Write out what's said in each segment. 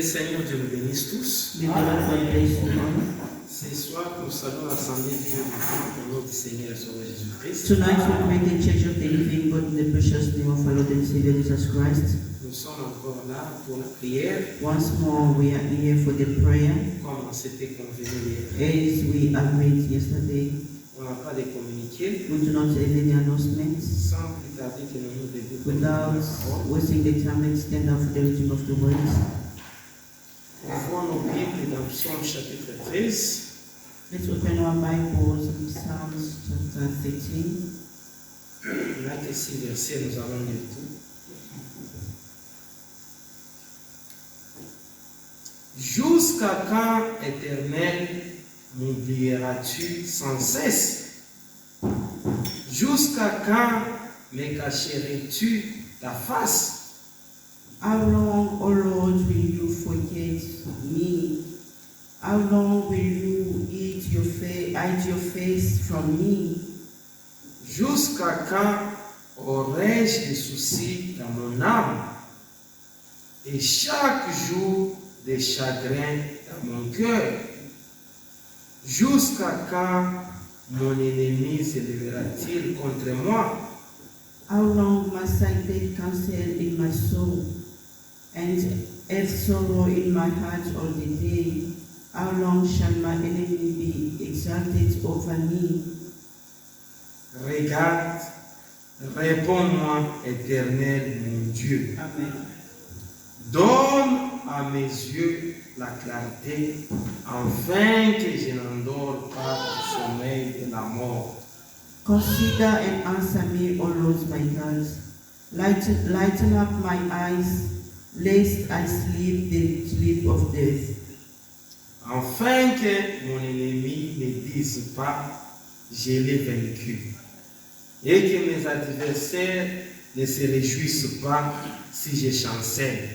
Seigneur Dieu nous bénisse tous. May the Lord bless you all. Ce soir, nous saluons l'Assemblée de Dieu au nom du Seigneur et Sauveur Jésus-Christ. Tonight we pray the Church of the Living God in the precious name of our Lord and Savior Jesus Christ. Nous sommes encore là pour la prière, Once more we are here for the prayer comme on s'était convenu hier. as we agreed yesterday. On n'a pas de communiqué. We do not have any announcements. Sans plus tarder que nous nous débutions la Without parole, wasting the time, let's stand up for the reading of the words. ouvrons nos Bibles dans Psaume chapitre 13. Let's open our Bibles in Psalms chapter 13. Il n'y a que 6 versets, nous allons lire tout. Jusqu'à quand, Éternel, m'oublieras-tu sans cesse? Jusqu'à quand me cacherais-tu ta face? How long, O Lord, will you forget me? How long will you hide your face from me? Jusqu'à quand aurais-je des soucis dans mon âme? Et chaque jour des chagrins dans mon cœur? Jusqu'à quand mon ennemi se lèvera-t-il contre moi? How long must I take counsel in my soul, and have sorrow in my heart all the day? How long shall my enemy be exalted over me? Regarde, réponds-moi, Éternel mon Dieu. Amen. Donne à mes yeux la clarté, afin que je n'endors pas le sommeil de la mort. Consider and answer me, O Lord my God. Lighten up my eyes, lest I sleep the sleep of death. Afin que mon ennemi ne dise pas, je l'ai vaincu, et que mes adversaires ne se réjouissent pas si je chancelle.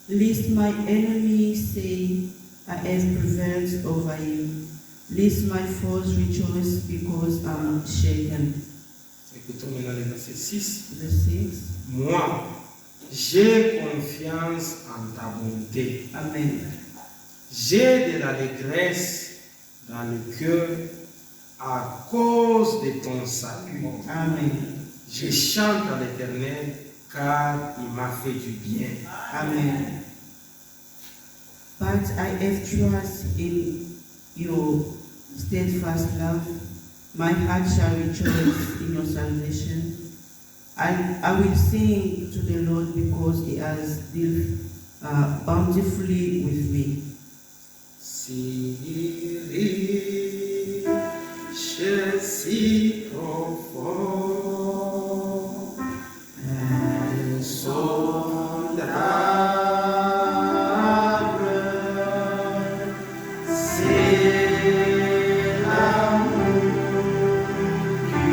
Lest my enemies say, I have prevailed over him. Lest my foes rejoice because I am shaken. Écoutons maintenant le verset 6. Verse 6. Moi, j'ai confiance en ta bonté. Amen. J'ai de l'allégresse dans le cœur à cause de ton salut. Amen. Je chante à l'Éternel car il m'a fait du bien. Amen. But I have trust in your steadfast love. My heart shall rejoice in your salvation. I will sing to the Lord because he has dealt bountifully with me. Si riche, si profond, insondable, c'est l'amour qui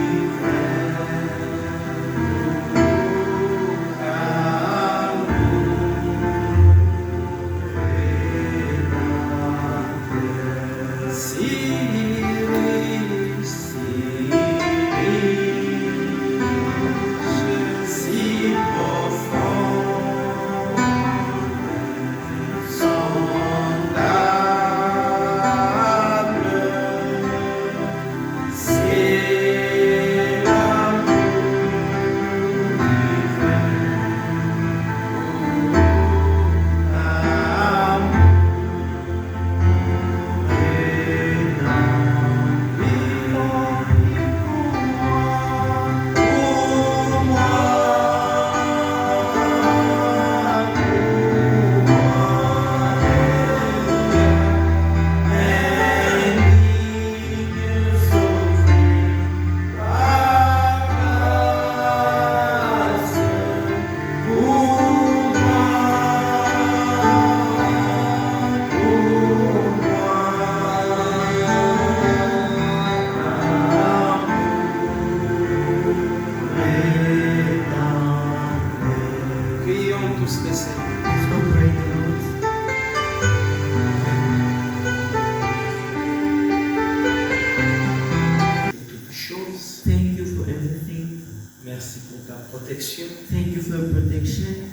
Thank you for everything. Merci pour ta protection, Thank you for your protection,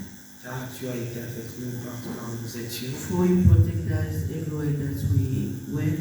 car tu as été avec nous partout là où nous étions. For you protect us everywhere that we went.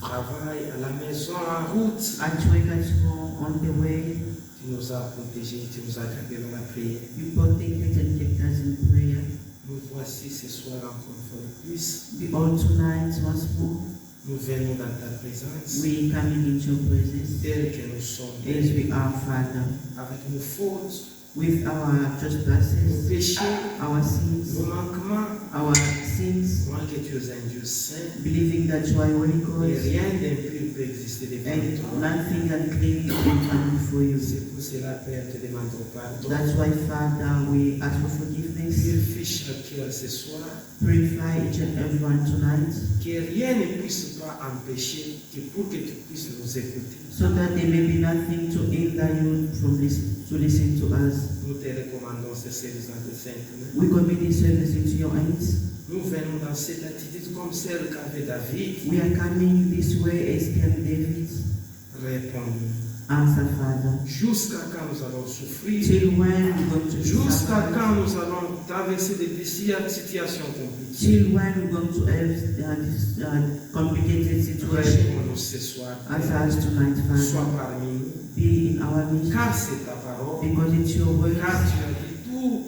Au travail, à la maison, en route. At work, at home, on the way. Tu nous as protégés, tu nous as gardés dans la prière. You protected and kept us in prayer. Nous voici ce soir encore une fois de plus. We all tonight once more. Nous venons dans ta présence. We coming into your presence Tel que nous sommes. as we are, Father, Avec nos fautes, with our nos trespasses, péchés, our sins, nos manquements. our sins, Moi que tu es un Dieu saint. believing that you are holy Et God, rien d'impur peut exister devant and toi. nothing unclean can come before you. C'est pour cela, Père, te demandons pardon. That's why, Father, we ask for forgiveness. Purifie chaque cœur ce soir. Purify each and everyone tonight, Que rien ne puisse pas empêcher que pour que tu puisses nous écouter. so that there may be nothing to hinder you from listen to us. Nous te recommandons ce service dans tes saintes mains. We commit this service into your hands. Nous venons dans cette attitude comme celle qu'avait David. We are coming this way as King David. Réponds-nous. Answer, Father. Jusqu'à quand nous allons souffrir? Till when we're going to be Jusqu'à suffered? quand nous allons traverser des situations compliquées? Till when we're going to have this complicated situation? Réponds-nous ce soir. Answer us tonight, Sois Father. parmi nous. Be in our midst, Car c'est ta parole. because it's your word. Car tu as dit tout.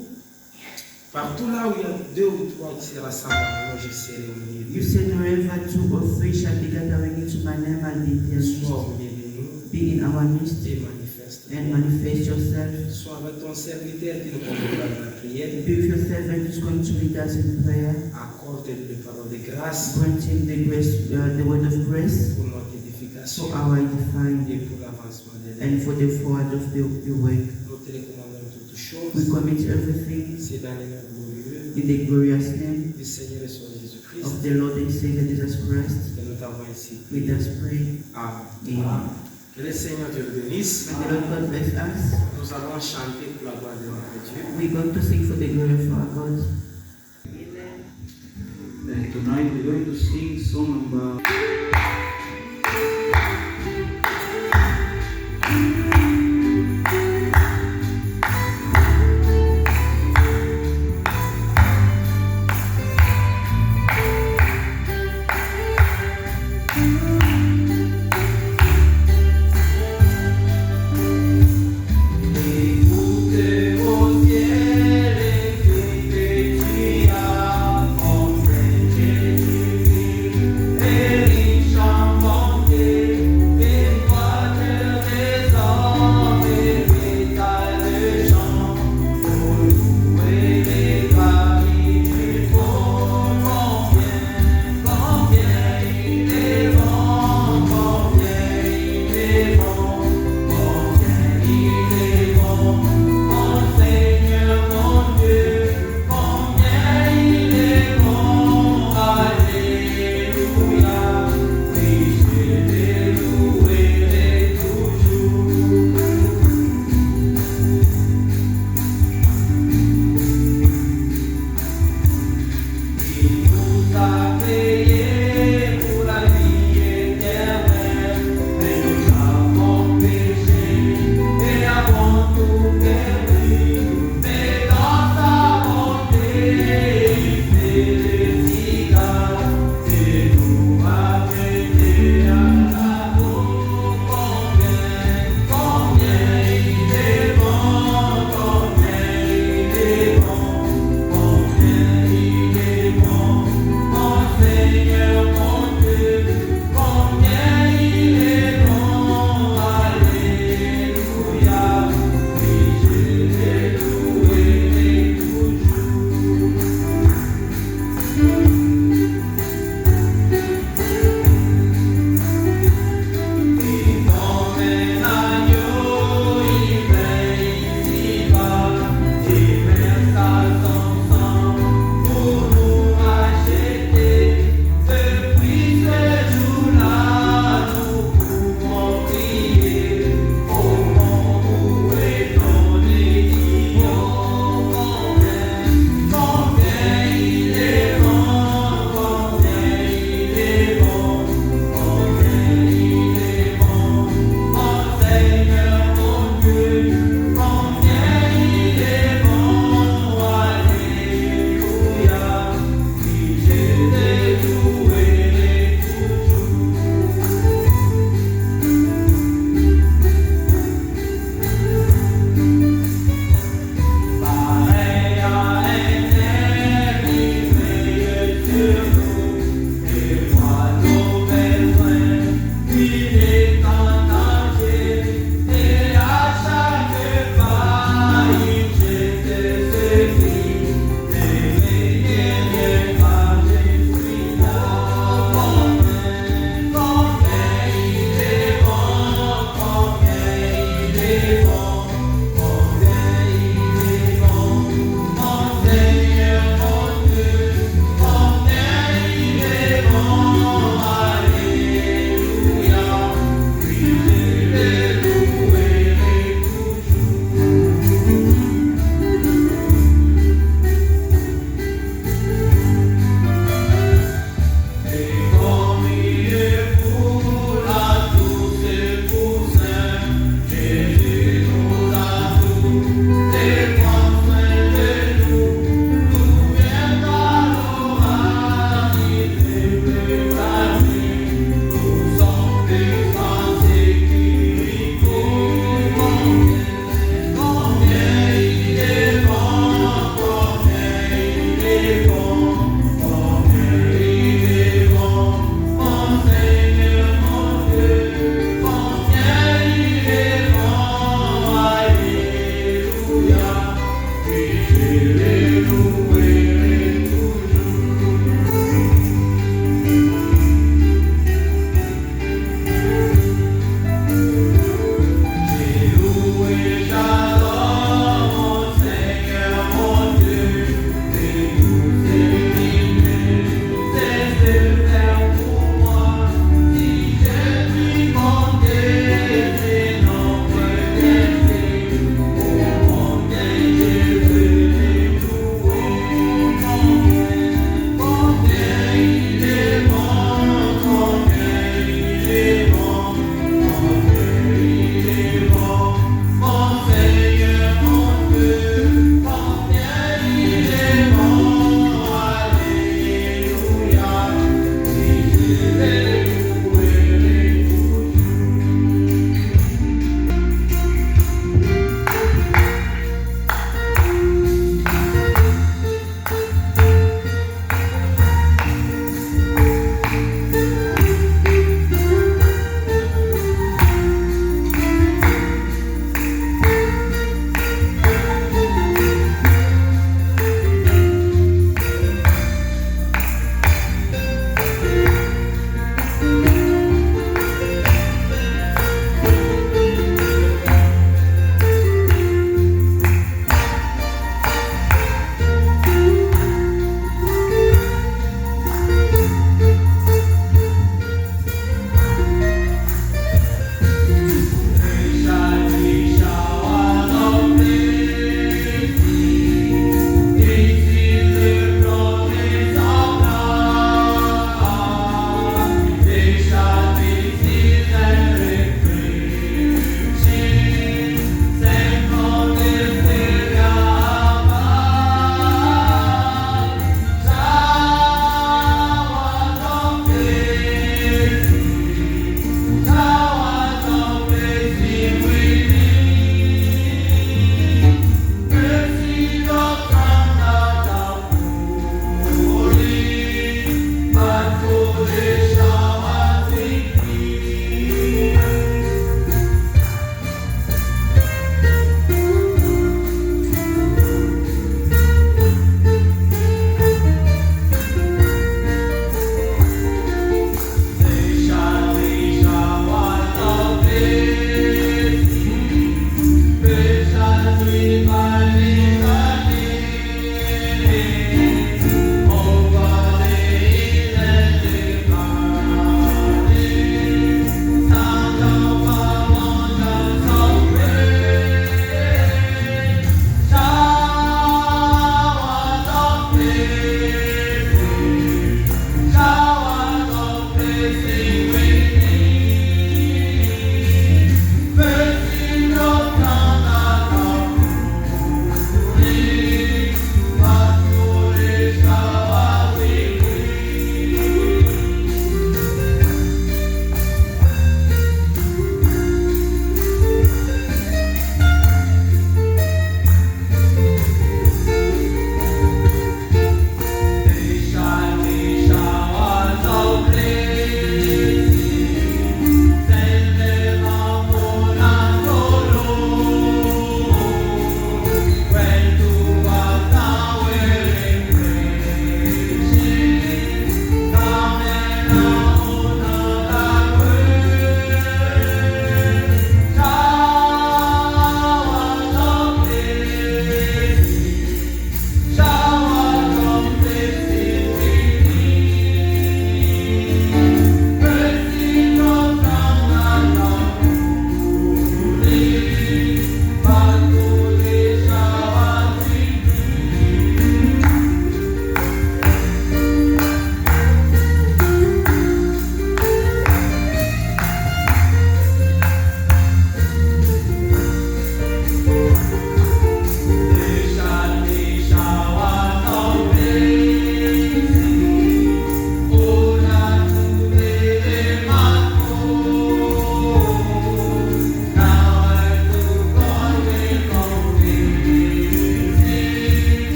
Partout là où il y a deux ou trois qui se rassemblent, moi je serai au milieu You d'eux. said wherever two or three shall be gathering into my name, I'll be in their midst. Sois au milieu de nous Be in our midst et manifeste. and manifest yourself. Sois avec ton serviteur qui nous conduira dans la prière. Be with your servant who's going to lead us in prayer. Accorde les paroles de grâce Grant him the grace, the word of grace pour notre édification for our edifying et pour l'avancement de and l'œuvre. for the forward of the work. Nous te recommandons toutes We choses. commit everything C'est dans les noms glorieux in the glorious name du Seigneur et Sauveur Jésus-Christ of the Lord and Savior Jesus Christ. que nous t'avons ainsi. Let us pray. Amen. Amen. Que le Seigneur te bénisse. May the Lord God bless us. Nous allons chanter pour la gloire de notre Dieu. We're going to sing for the glory of our God. And tonight we're going to sing song number Elisha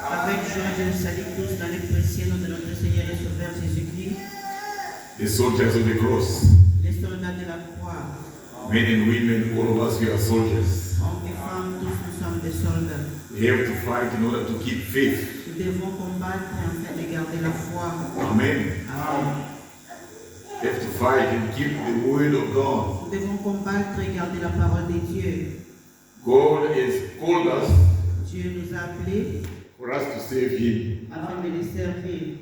Avec joie, je vous salue tous dans le précieux nom de notre Seigneur et Sauveur Jésus-Christ. The soldiers of the cross, Les soldats de la croix, men and women, all of us, we are soldiers. hommes et femmes, tous nous sommes des soldats. We have to fight in order to keep faith. Nous devons combattre afin de garder la foi. Amen. Amen. We have to fight and keep the word of God. Nous devons combattre et garder la parole de Dieu. God has called us Dieu nous a appelés for us to save Him. afin de les servir.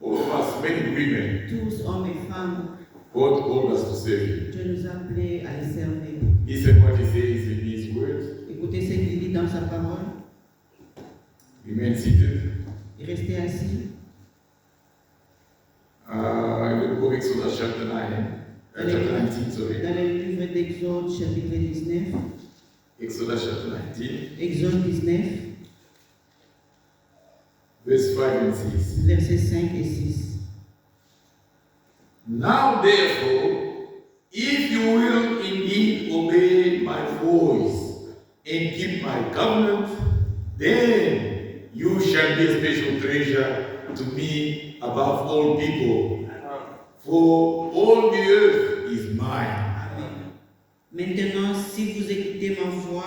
All of us, men and women, Tous, hommes et femmes, God called us to save Him. Dieu nous a appelés à les servir. Listen what He says in His word. Écoutez ce qu'il dit dans sa parole Remain seated. et restez assis. I will go Exodus chapter 9. Chapter 19, sorry. Dans le livre d'Exode, chapitre 19. Exodus chapter 19, Exode 19, verse 5 and 6. versets 5 et 6. Now therefore, if you will indeed obey my voice and keep my covenant, then you shall be a special treasure to me above all people, for all the earth is mine. Maintenant, si vous écoutez ma voix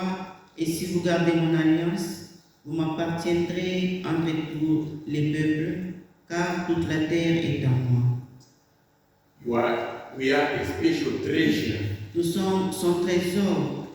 et si vous gardez mon alliance, vous m'appartiendrez entre tous les peuples, car toute la terre est à moi. We are a special treasure. Nous sommes son trésor.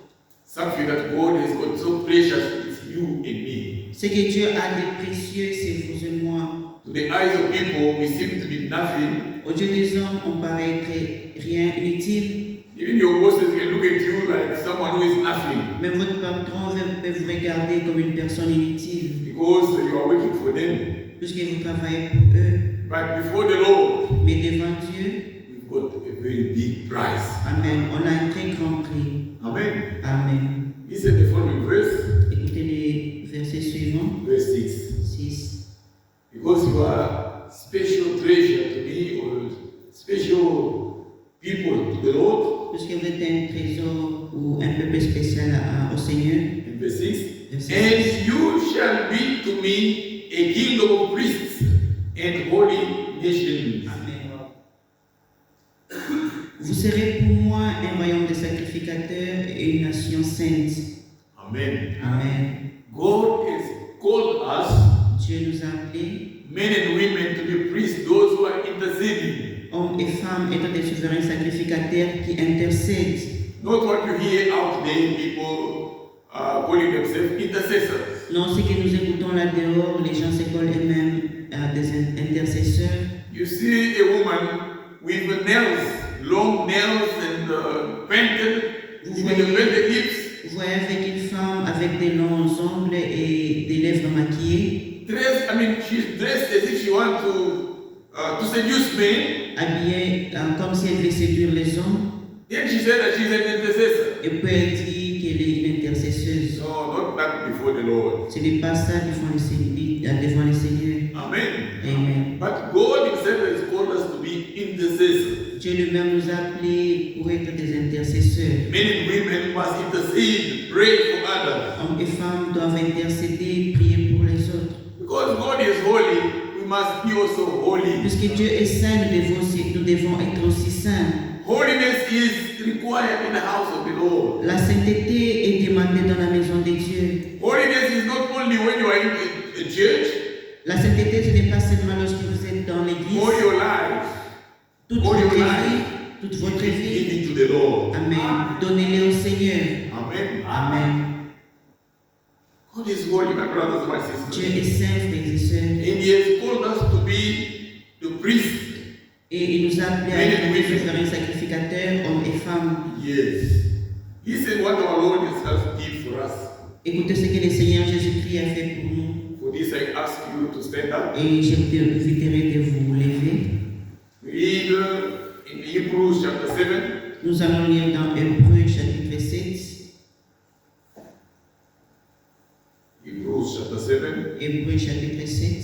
Something that God has got so precious is you and me. Ce que Dieu a de précieux, c'est vous et moi. To the eyes of people, we seem to be nothing. Aux yeux des hommes, on paraît être rien, inutile. Even your bosses can look at you like someone who is nothing. Mais votre patron peut vous regarder comme une personne inutile, Because you are working for them. puisque vous travaillez pour eux. But before the Lord, Mais devant Dieu, we've got a very big price. Amen, on a un très grand prix. Amen. Amen. Listen to the following verse, Écoutez les versets suivants, verse 6. 6. Because you are special treasure to me, or special people to the Lord. Puisque vous êtes un trésor ou un peuple spécial au Seigneur. In verse 6. Verset And 6. you shall be to me a kingdom of priests and holy nation. Amen. Vous serez pour moi un royaume de sacrificateurs et une nation sainte. Amen. Amen. God has called us, Dieu nous a appelés, men and women, to be priests, those who are interceding. hommes et femmes étant des souverains sacrificateurs qui intercèdent. Not what you hear out there, people calling themselves intercessors. Non, ce que nous écoutons là dehors, les gens s'écolent eux-mêmes des intercesseurs. You see a woman with nails, long nails and painted, even the painted lips, Vous voyez avec une femme avec des longs ongles et des lèvres maquillées, dressed, she's dressed as if she wants to seduce men. habillée comme si elle voulait séduire les hommes. Then she said that she's an intercessor. Et puis elle dit qu'elle est une intercesseuse. No, not that before the Lord. Ce n'est pas ça devant le Seigneur. Amen. Amen. But God Himself has called us to be intercessors. Dieu lui-même nous a appelés pour être des intercesseurs. Men and women must intercede, pray for others. Hommes et femmes doivent intercéder, prier pour les autres. Because God is holy, we must be also holy. Puisque Dieu est saint, nous devons être aussi saints. Holiness is required in the house of the Lord. La sainteté est demandée dans la maison de Dieu. Holiness is not only when you are in a church, La sainteté, ce n'est pas seulement lorsque vous êtes dans l'église. all your life. Toute all votre your vie, life. toute votre vie. Give it to the Lord. Amen. Donnez-les au Seigneur. Amen. Amen. God is holy, my brothers and my Dieu sisters. est saint, frères et sœurs. And He has called us to be the priests. Et il nous a appelés à être des souverains sacrificateurs, hommes et femmes. Yes. Listen what our Lord has did for us. Écoutez ce que le Seigneur Jésus-Christ a fait pour nous. For this, I ask you to stand up. Et je vous inviterai de vous lever. Read in Hebrews chapter 7. Nous allons lire dans Hébreux chapitre 7. Hebrews chapter 7. Hébreux chapitre 7.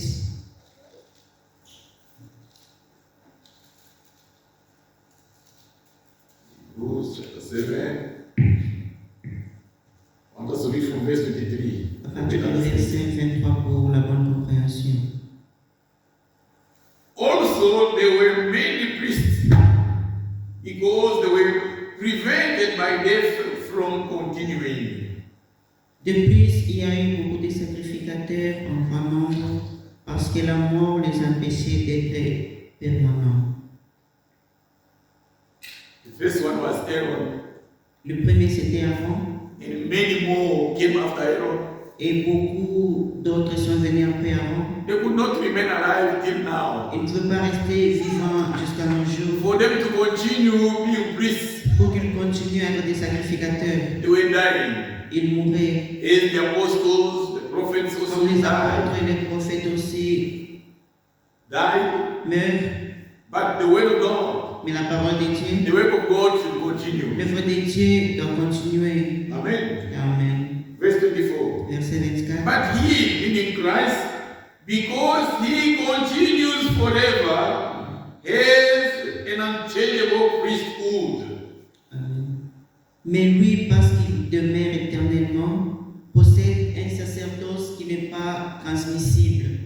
Hebrews chapter 7. I want us to read from verse 23. À partir du verset 23 pour la bonne compréhension. De plus, il y a eu beaucoup de sacrificateurs en grand nombre parce que la mort les empêchait d'être permanents. The first one was Aaron, Le premier, c'était Aaron, and many more came after Aaron. et beaucoup d'autres sont venus après Aaron. They could not remain alive till now. Ils ne pouvaient pas rester vivants jusqu'à nos jours For them to continue being priests, pour qu'ils continuent à être des sacrificateurs. they were dying. Ils mouraient. As the apostles, the prophets also Comme les died. apôtres et les prophètes aussi meurent. But the word of God, Mais la parole de Dieu, the work of God should continue. l'œuvre de Dieu doit continuer. Amen. Amen. Verse 24. Verset 24. But he, meaning Christ, because he continues forever, has an unchangeable priesthood. Amen. Mais lui, parce qu'il demeure éternellement, possède un sacerdoce qui n'est pas transmissible.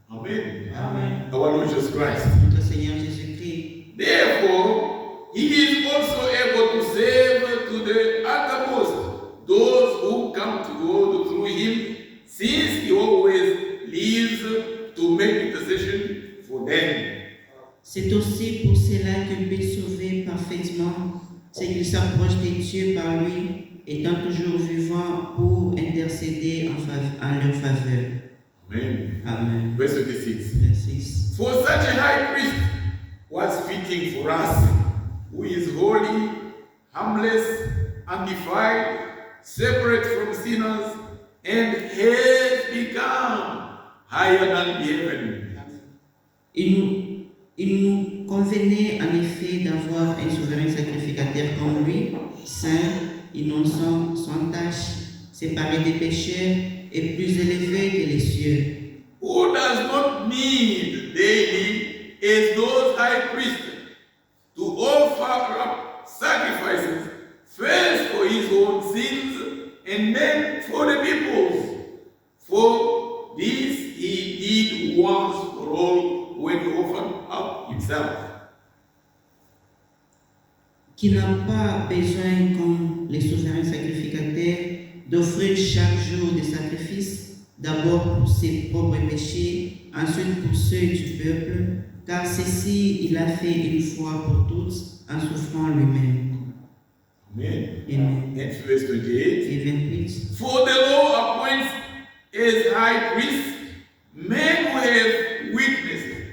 Amen. Amen. Our Lord Jesus Christ. Notre Seigneur Jésus-Christ. Therefore, he is also able to save to the uttermost those who come to God through him, since he always lives to make intercession for them. C'est aussi pour cela qu'il peut sauver parfaitement ceux qui s'approchent de Dieu par lui, étant toujours vivant pour intercéder en leur faveur. Amen. Amen. Verse 26. Verset 6. For such a high priest was fitting for us, who is holy, harmless, undefiled, separate from sinners, and has become higher than the heaven. Il nous convenait en effet d'avoir un souverain sacrificateur comme lui, saint, innocent, sans tache, séparé des pécheurs et plus élevé que les cieux. Who does not need daily, as those high priests, to offer up sacrifices, first for his own sins and then for the people's. For this he did once for all when he offered up himself. Qui n'a pas besoin, comme les souverains sacrificateurs, d'offrir chaque jour des sacrifices, d'abord pour ses propres péchés, ensuite pour ceux du peuple, car ceci il a fait une fois pour toutes en souffrant lui-même. Amen. Amen. And verse 28. Et 28. For the law appoints as high priests men who have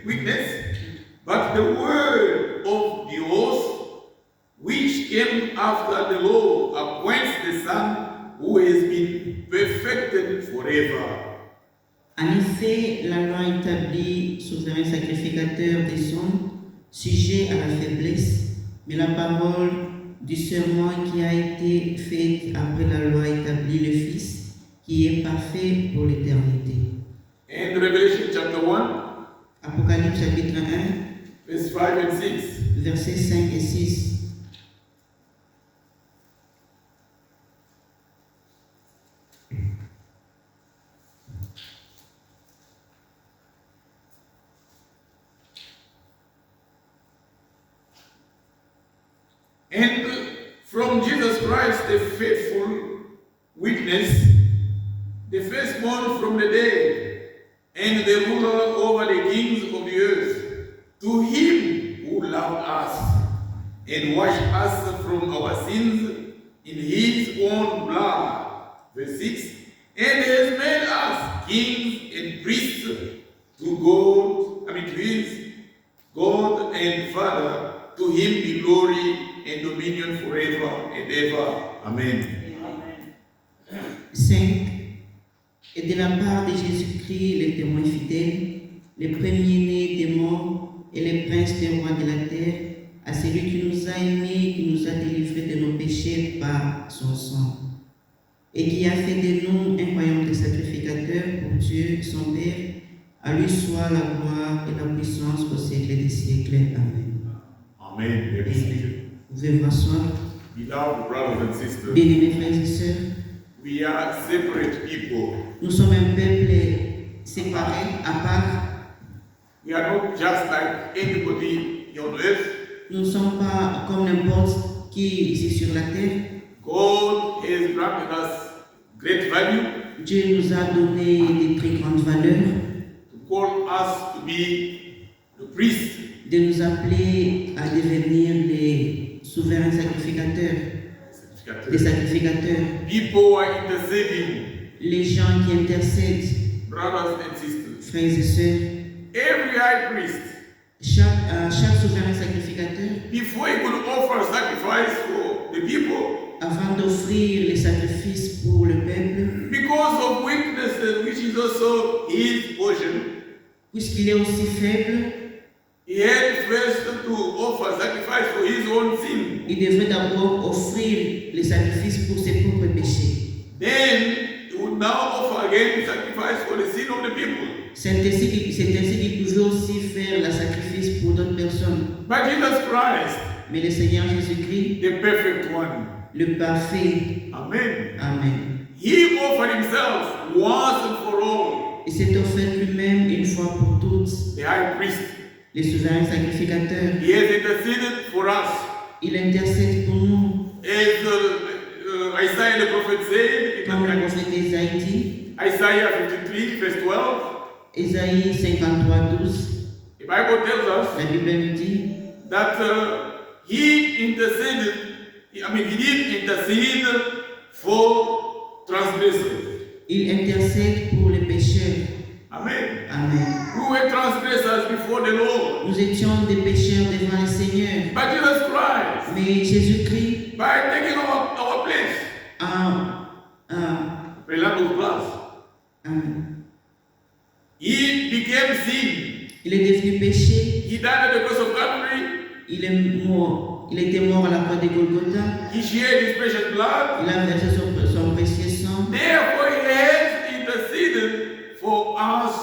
weakness, but the word of the oath, which came after the law, appoints the Son who has been perfected forever. En effet, la loi établit souverain sacrificateur des hommes, sujet à la faiblesse, mais la parole du serment qui a été faite après la loi établit le Fils, qui est parfait pour l'éternité. And Revelation chapter 1, Apocalypse chapitre 1, verse 5 and 6. versets 5 et 6. And from Jesus Christ, the faithful witness, the firstborn from the dead, and the ruler over the kings of the earth, to him who loved us and washed us from our sins in his own blood. Verse 6. And has made us kings and priests to God, to his God and Father, to him be glory and dominion forever and ever. Amen. 5. Et de la part de Jésus-Christ, le témoin fidèle, les premiers-nés des morts et les princes des rois de la terre, à celui qui nous a aimés, qui nous a délivrés de nos péchés par son sang, et qui a fait de nous un royaume de sacrificateurs pour Dieu, son Père, à lui soit la gloire et la puissance au siècle des siècles. Amen. Amen. Amen. Vous pouvez vous asseoir. Beloved brothers and sisters, Bien-aimés frères et sœurs, we are separate people. nous sommes un peuple séparé, à part. We are not just like anybody on earth. Nous ne sommes pas comme n'importe qui ici sur la terre. God has granted us great value, Dieu nous a donné des très grandes valeurs, to call us to be the priest, de nous appeler à devenir les souverains sacrificateurs, les sacrificateurs, people who are interceding, les gens qui intercèdent, brothers and sisters. frères et sœurs. Every high priest, Chaque souverain sacrificateur, before he could offer sacrifice for the people, avant d'offrir les sacrifices pour le peuple, because of weaknesses, which is also his portion, puisqu'il est aussi faible, he had first to offer sacrifice for his own sin. il devrait d'abord offrir les sacrifices pour ses propres péchés. Then he would now offer again sacrifice for the sin of the people. C'est ainsi qu'il pouvait aussi faire le sacrifice pour d'autres personnes. But Jesus Christ, Mais le Seigneur Jésus-Christ, the perfect one, le parfait, amen, Amen, he offered himself once and for all, il s'est offert lui-même une fois pour toutes, the high priest. les souverains sacrificateurs. He has interceded for us. Il intercède pour nous, As Isaiah the prophet said, comme le in prophète Isaïe dit, Isaiah 53, verse 12, Isaïe 53, 12, the Bible tells us la Bible nous dit that he interceded, he did intercede for transgressors. il intercède pour les pécheurs. Amen. Amen. We were transgressors before the Lord. Nous étions des pécheurs devant le Seigneur, But Jesus Christ, mais Jésus-Christ by taking our place, prenant nos places, he became sin. il est devenu péché, He died at the cross of Calvary. il était mort à la croix de Golgotha, He shed his precious blood. il a versé son précieux sang, Therefore, he has interceded for us,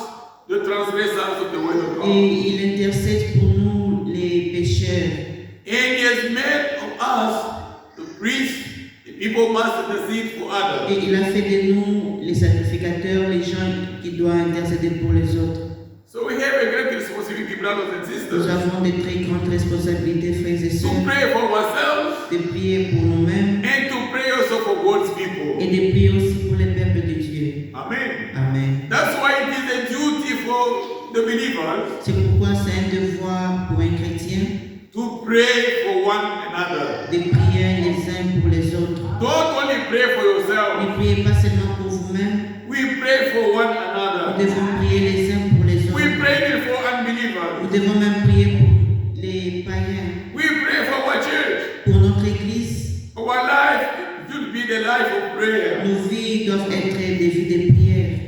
the transgressors of the word of God. et il intercède pour nous les pécheurs. And he has made of us the priests. The people must intercede for others. Et il a fait de nous les sacrificateurs, les gens qui doivent intercéder pour les autres. So we have a great responsibility, brothers and Nous sisters, avons de très grandes responsabilités, frères et to sœurs, pray for ourselves de prier pour nous-mêmes and to pray also for God's people. et de prier aussi pour les peuples de Dieu. Amen. Amen. That's why it is a duty for the believers C'est pourquoi c'est un devoir pour un chrétien to pray for one another. de prier les uns pour les autres. Don't only pray for Ne yourself. priez pas seulement pour vous-même, We pray for one nous another. devons prier les uns pour les We autres. pray for Nous unbelievers. devons même prier pour les païens, We pray for our church. pour notre église. Our life should be the life of prayer. Nos vies doivent être des vies de prière.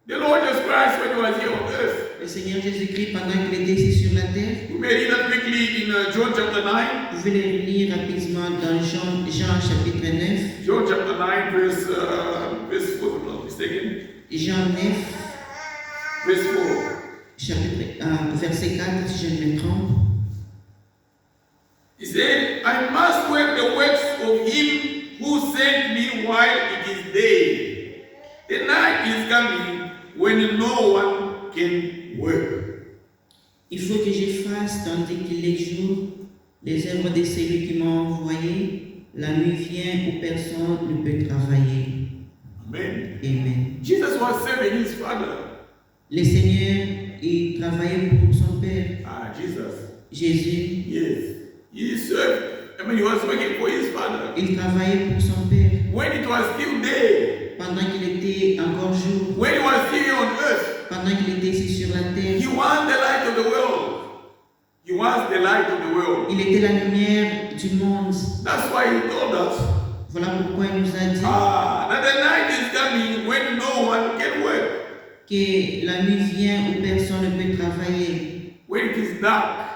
The Lord Jesus Christ, when he was here on earth, Le Seigneur Jésus-Christ, pendant qu'il était ici sur la terre, we may read that quickly in John chapter 9. vous pouvez le lire rapidement dans Jean chapitre 9. John chapter 9, verse 4, if I'm not mistaken. Jean 9, Verse 4. chapitre, verset 4, si je ne me trompe. He said, I must work the works of him who sent me while it is day. The night is coming when no one can work. Il faut que je fasse, tandis qu'il est jour, les œuvres de celui qui m'a envoyé. La nuit vient où personne ne peut travailler. Amen. Amen. Jesus was serving his father. Le Seigneur, il travaillait pour son Père. Jesus. Jésus, Yes. He served. He was working for his father. il travaillait pour son Père. When it was still day, Pendant qu'il était encore jour, when he was still here on earth, pendant qu'il était ici sur la terre, he was the light of the world. He was the light of the world. il était la lumière du monde. That's why he told us Voilà pourquoi il nous a dit that the night is coming when no one can work. que la nuit vient où personne ne peut travailler. When it is dark,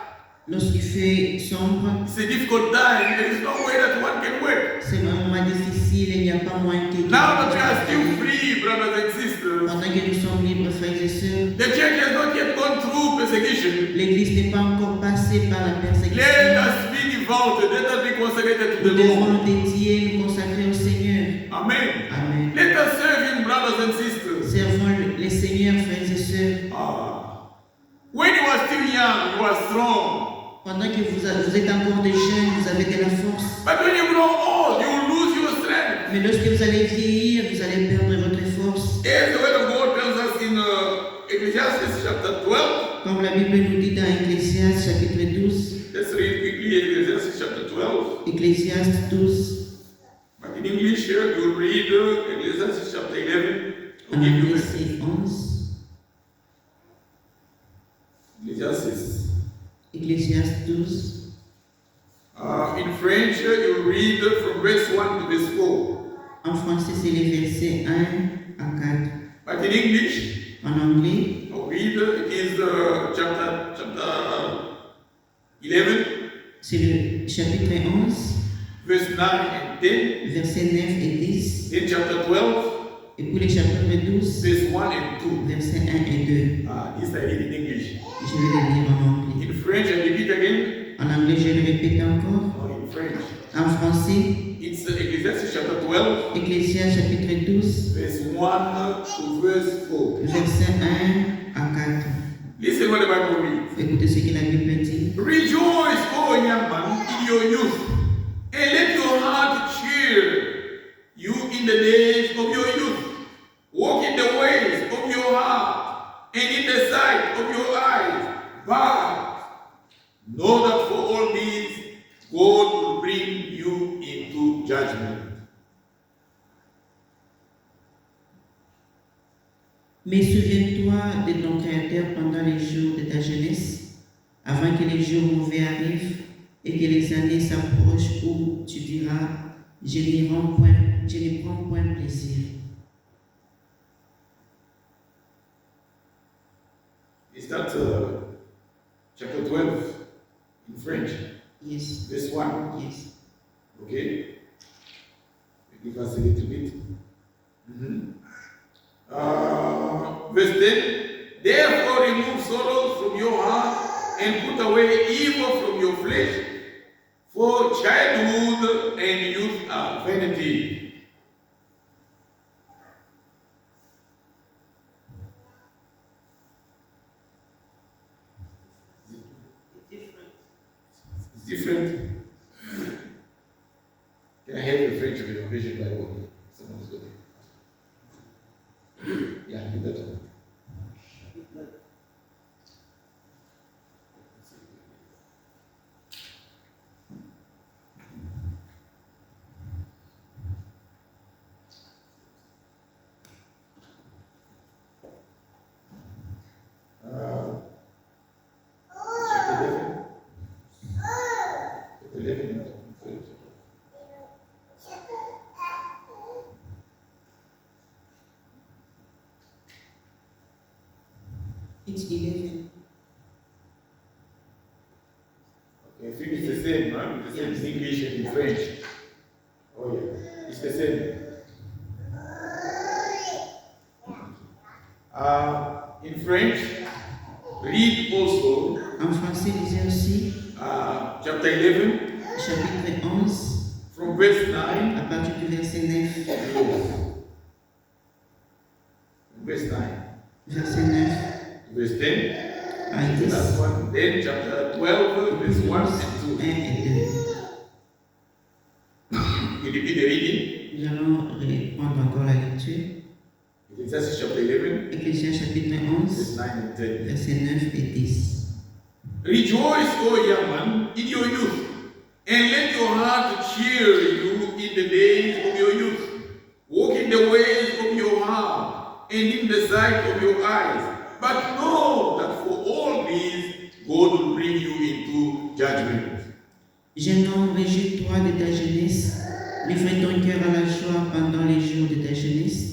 Lorsqu'il fait sombre, it's a difficult time. There is no way that one can work. c'est un moment difficile, il n'y a pas moyen que Now that we are still free, brothers and sisters, pendant que nous sommes libres, frères et sœurs, the church has not yet gone through persecution. l'Église n'est pas encore passée par la Let persécution. us be devoted. Let us be consecrated to Nous the devons Lord. nous dédier, nous consacrer au Seigneur. Amen. Amen. Let us serve Him, brothers and sisters. Servons les Seigneurs, frères et sœurs. When you are still young, you are strong. Pendant que vous êtes encore des jeunes, vous avez de la force. But when you grow old, you will lose your strength. Mais lorsque vous allez vieillir, vous Comme la Bible nous dit dans Ecclésiaste chapitre 12, let's read quickly Ecclesiastes chapter 12. Ecclésiaste 12, But in English here, you read Ecclesiastes chapter 11. en anglais c'est 11. Ecclesiastes. Ecclésiaste 12. In French, you read from verse 1 to verse 4. En français, c'est les versets 1 à 4. But in English, En anglais, read it is chapter 11, c'est le chapitre 11, verse 9 and 10. versets 9 et 10. In chapter 12, Et pour les chapitres 12, verse 1 and 2. versets 1 et 2. This I read in English. Je vais les lire en anglais. In French, I repeat again. En anglais, je le répète encore. In French. En français, It's Ecclesiastes chapter 12, Ecclésiaste chapitre 12, verse 1 to verse 4. versets 1 à 4. Listen what the Bible reads. Écoutez ce que la Bible dit. Rejoice, O young man, in your youth, and let your heart cheer you in the days of your youth. Walk in the ways of your heart, and in the sight of your eyes. But know that for all these, God will bring you into judgment. Mais souviens-toi de ton Créateur pendant les jours de ta jeunesse, avant que les jours mauvais arrivent et que les années s'approchent où tu diras, je n'y prends point plaisir. Is that chapter 12 in French? Yes, Verse 1. yes. Okay? Give us a little bit. Verse 10. Therefore remove sorrows from your heart and put away evil from your flesh. For childhood and youth are vanity. It's different. Can I have the French version Bible? Someone's got it. Yeah, give that one. Chapter 11. It's 11. Okay, I think it's the same, right? It's the same in English and in French. Oh yeah, it's the same. In French, read also En français, lisez aussi chapter 11 chapitre 11, from verse 9. à partir du verset 9. Verse 9. Verset 9 Verse 10. à The 10. last one. Then chapter 12, verse 1 and 1 et 2. 2. You repeat the reading. Nous allons reprendre encore la lecture. Ecclesiastes chapter 11, Ecclésiaste chapitre verse 11, 9 and 10. versets 9 et 10. Rejoice, O young man, in your youth, and let your heart cheer you in the days of your youth. Walk in the ways of your heart, and in the sight of your eyes. But know that for all these, God will bring you into judgment. Jeune homme, réjouis-toi de ta jeunesse, livre ton cœur à la joie pendant les jours de ta jeunesse.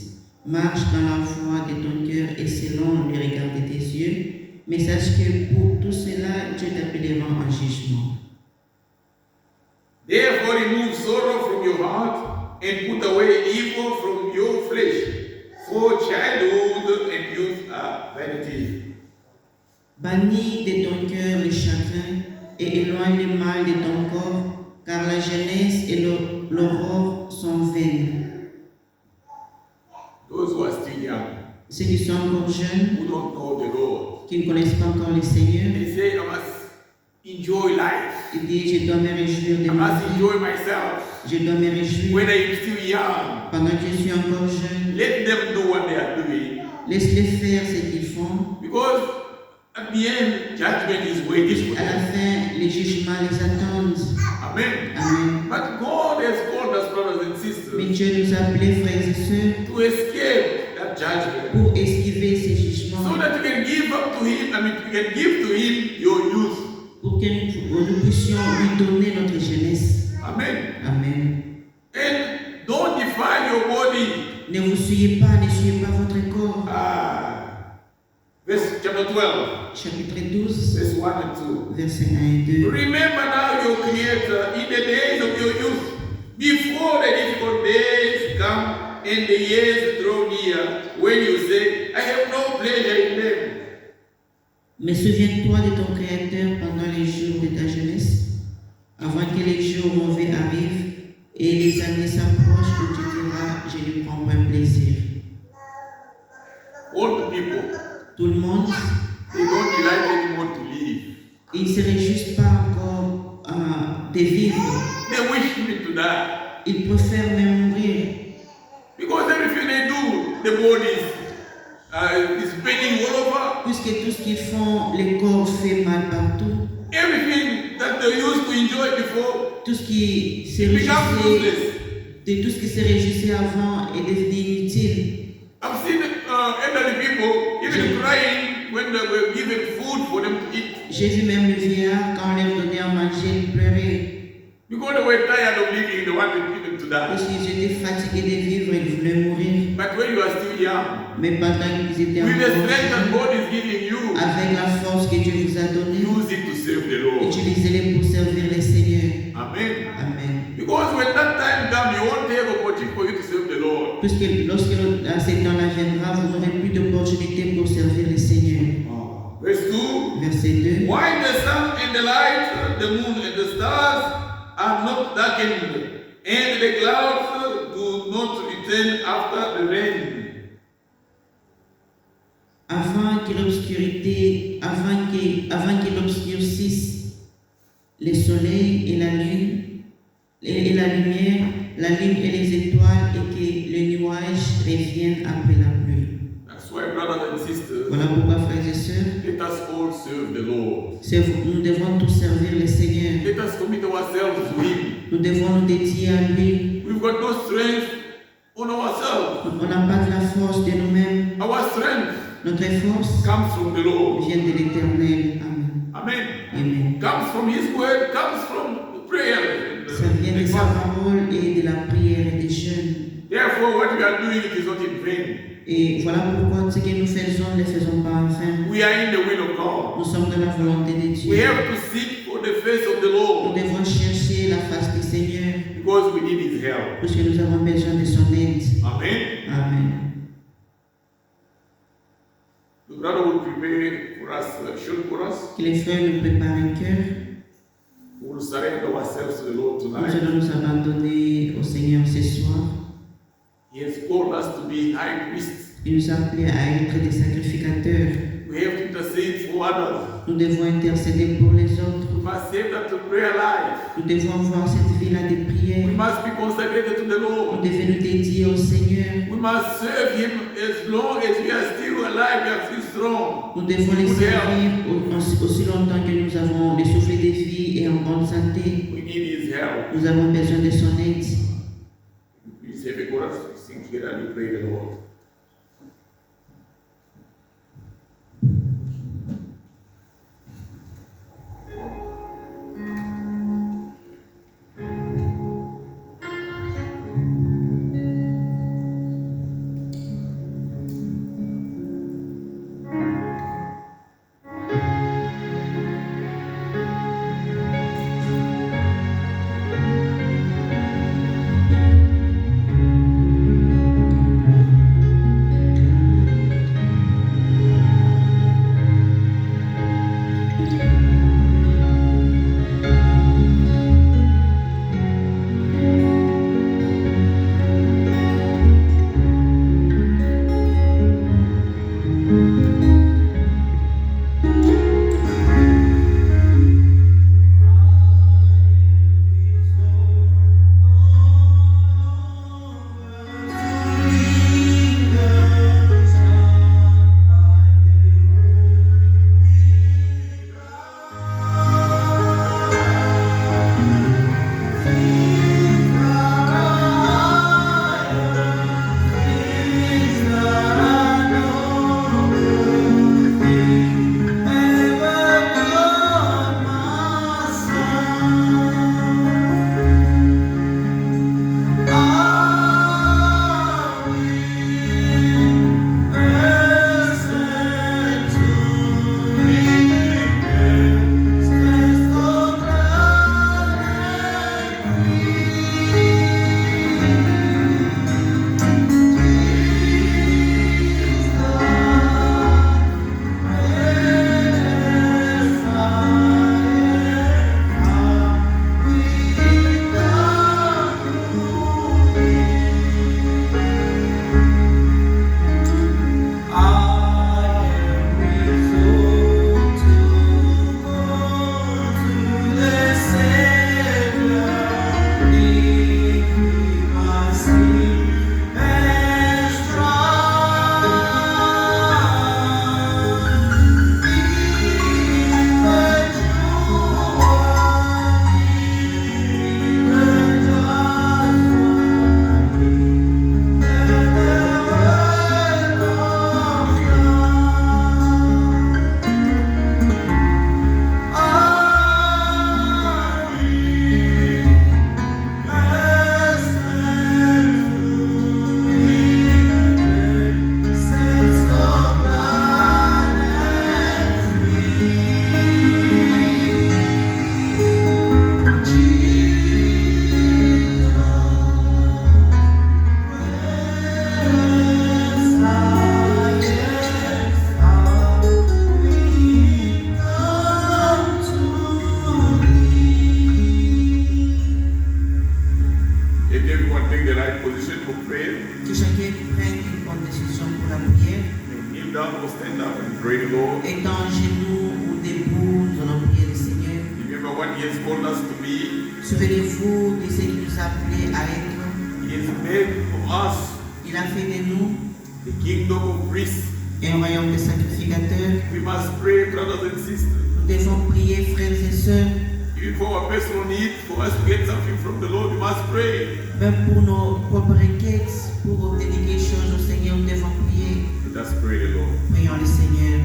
Marche dans la foi de ton cœur et selon le regard de tes yeux, mais sache que pour tout cela, Dieu t'appellera en jugement. Therefore remove sorrow from your heart, and put away evil from your flesh, for childhood and youth are vanity. Bannis de ton cœur le chagrin et éloigne le mal de ton corps, car la jeunesse et l'aurore sont vaines. Those who are still young, Ceux qui sont encore jeunes, who don't know the Lord, qui ne connaissent pas encore le Seigneur, they say, I must enjoy life. ils disent, je dois me réjouir de I ma must vie, enjoy myself. je dois me réjouir When I am still young, pendant que je suis encore jeune. let them know what they are doing. Laisse-les faire ce qu'ils font, Because At the end, judgment is waiting for À la them. fin, les jugements les attendent. Amen. Amen. But God has called us, brothers and sisters, Mais Dieu nous a appelés, frères et sœurs, to escape that judgment. pour esquiver ces So jugements, that you can give up to Him, you can give to Him your youth. pour que nous puissions lui donner notre jeunesse. Amen. Amen. And don't defile your body. Ne vous souillez pas votre corps. Verse chapter 12, Chapitre 12, verse 1 and 2. versets 1 et 2. Remember now your Creator in the days of your youth, before the difficult days come and the years draw near, when you say, I have no pleasure in them. Mais souviens-toi de ton Créateur pendant les jours de ta jeunesse, avant que les jours mauvais arrivent et les années s'approchent où tu diras, je ne prends pas plaisir. All the people, Tout le monde, they don't delight anymore to live. ils ne se réjouissent pas encore de vivre. They wish me to die. Ils préfèrent même mourir. Because everything they do, the body is paining all over. Puisque tout ce qu'ils font, le corps fait mal partout. Everything that they used to enjoy before, Tout ce qui se it becomes réjouissait, useless. de tout ce qui se réjouissait avant est devenu inutile. I've seen elderly people even crying when they were given food for them to eat. J'ai vu même le vieillard, quand on leur donnait à manger, ils pleuraient. Because they were tired of living, they wanted even to die. Parce qu'ils étaient fatigués de vivre, ils voulaient mourir. But when you are still young, Mais pendant qu'ils étaient with the encore strength that jeunes, God is giving you, avec la force que Dieu vous a donnée, use it to serve the Lord. utilisez-les pour servir le Seigneur. Amen. Amen. Because when that time comes, you won't have opportunity for you to serve the Lord. Puisque lorsque ce temps-là viendra, vous n'aurez plus d'opportunité pour servir le Seigneur. Verse 2. Verset 2. Why the sun and the light, the moon and the stars are not darkened, and the clouds do not return after the rain. Avant qu'il obscurcisse le soleil et la lune, et la lumière, la lune et les étoiles, et que les nuages reviennent après la pluie. That's why, brothers and sisters, Voilà pourquoi, frères et sœurs, let us all serve the Lord. nous devons tous servir le Seigneur. Let us commit ourselves to Him. Nous devons nous dédier à lui. We've got no strength on ourselves. On n'a pas de la force de nous-mêmes. Our strength Notre force comes from the Lord. vient de l'Éternel. Amen. Amen. Amen. Comes from His word, comes from prayer. Ça vient de sa parole et de la prière et des jeûnes. Therefore, what we are doing, it is not in vain. Et voilà pourquoi ce que nous faisons, ne le faisons pas en vain. We are in the will of God. Nous sommes dans la volonté de We Dieu. have to seek for the face of the Nous Lord devons chercher la face du Seigneur because we need His help. parce que nous avons besoin de son aide. Amen. Amen. The brother will prepare for us a short chorus. Que les frères nous préparent un cœur. We will surrender ourselves to the Lord Nous tonight. allons nous abandonner au Seigneur ce soir. He has called us to be high priests. Il nous a appelés à être des sacrificateurs. We have to intercede for others. Nous devons intercéder pour les autres. We must save that to prayer life. Nous devons voir cette vie-là de We prière. must be consecrated to the Nous Lord. devons nous dédier au Seigneur. We must serve Him as long as we are still alive, we are still strong. Nous devons les servir aussi longtemps que nous avons le souffle de vie et en bonne santé. We need His help. Nous avons besoin de son aide. Please have a chorus, sing together and we pray the Lord. down or stand up and pray the Lord. Étant en genoux ou debout, nous allons prier le Seigneur. Remember what He has called us to be. Souvenez-vous de ce qu'il nous a appelés à être. He has made of us Il a fait de nous the kingdom of priests. un royaume de sacrificateurs. We must pray, brothers and sisters. Nous devons prier, frères et sœurs. Even for our personal need, for us to get something from the Lord, we must pray. Même pour nos propres requêtes, pour obtenir quelque chose au Seigneur, nous devons prier. Let us pray the Lord. Prions le Seigneur.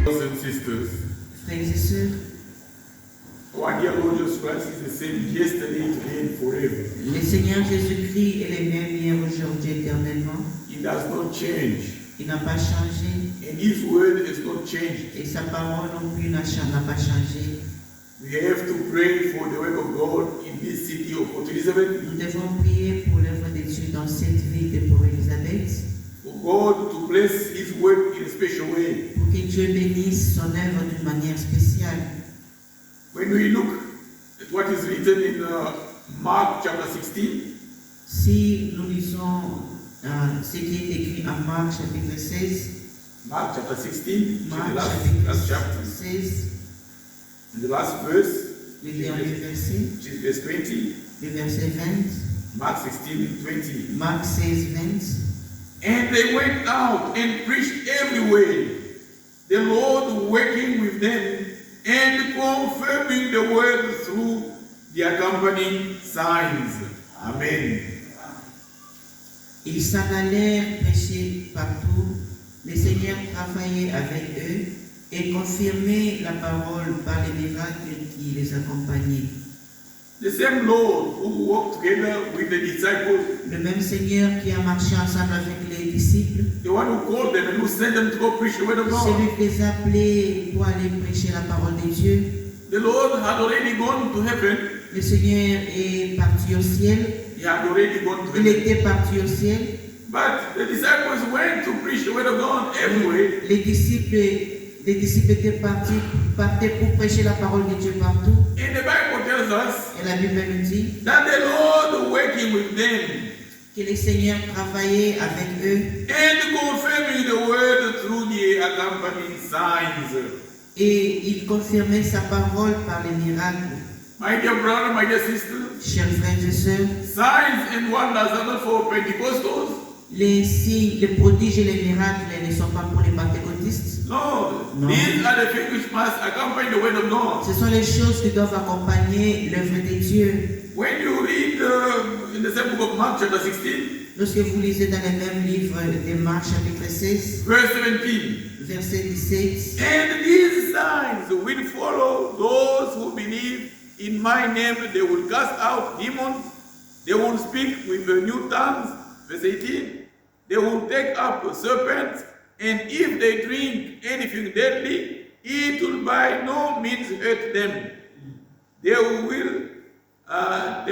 Brothers and sisters, Frères et sœurs, our dear Lord Jesus Christ is the same yesterday, today, and forever. le Seigneur Jésus-Christ est le même hier, aujourd'hui, éternellement. He does not change, Il n'a pas changé and His word has not changed. et sa parole non plus n'a pas changé. We have to pray for the work of God in this city of Port Elizabeth, Nous devons prier pour l'œuvre de Dieu dans cette ville de Port-Élisabeth, for God to bless His work in a special way. pour que Dieu bénisse son œuvre d'une manière spéciale. When we look at what is written in Mark chapter 16, Si nous lisons ce qui est écrit en Marc chapitre 16, Mark chapter 16, Marc the last chapitre chapter, 16, and the last verse, le dernier verset, which is verse 20, le verset 20, Mark 16, 20. Marc 16, 20. And they went out and preached everywhere, the Lord working with them and confirming the word through the accompanying signs. Amen. Ils s'en allèrent prêcher partout. Le Seigneur travaillait avec eux et confirmait la parole par les miracles qui les accompagnaient. The same Lord who walked together with the disciples, Le même Seigneur qui a marché ensemble avec les disciples, the one who called them and who sent them to go preach the word of celui God, qui les appelait pour aller prêcher la parole de Dieu. the Lord had already gone to heaven. Le Seigneur est parti au ciel. He had already gone to Il heaven. était parti au ciel. But the disciples went to preach the word of God everywhere. Les disciples étaient partaient pour prêcher la parole de Dieu partout. And the Bible tells us Et la Bible nous dit that the Lord working with them que le Seigneur travaillait avec eux and confirming the word through the accompanying signs. et il confirmait sa parole par les miracles. My dear brother, my dear sister, Chers frères et sœurs, signs and wonders are not for Pentecostals. les signes, les prodiges et les miracles ne sont pas pour les pentecôtistes. No, No. these are the things which must accompany the word of God. Ce sont les choses qui doivent accompagner l'œuvre de Dieu. When you read in the same book of Mark chapter 16, Lorsque vous lisez dans le même livre de Marc chapitre 16, verse 17, verset 17, and these signs will follow those who believe in my name. They will cast out demons. They will speak with new tongues. Verse 18. They will take up serpents, and if they drink anything deadly, it will by no means hurt them. They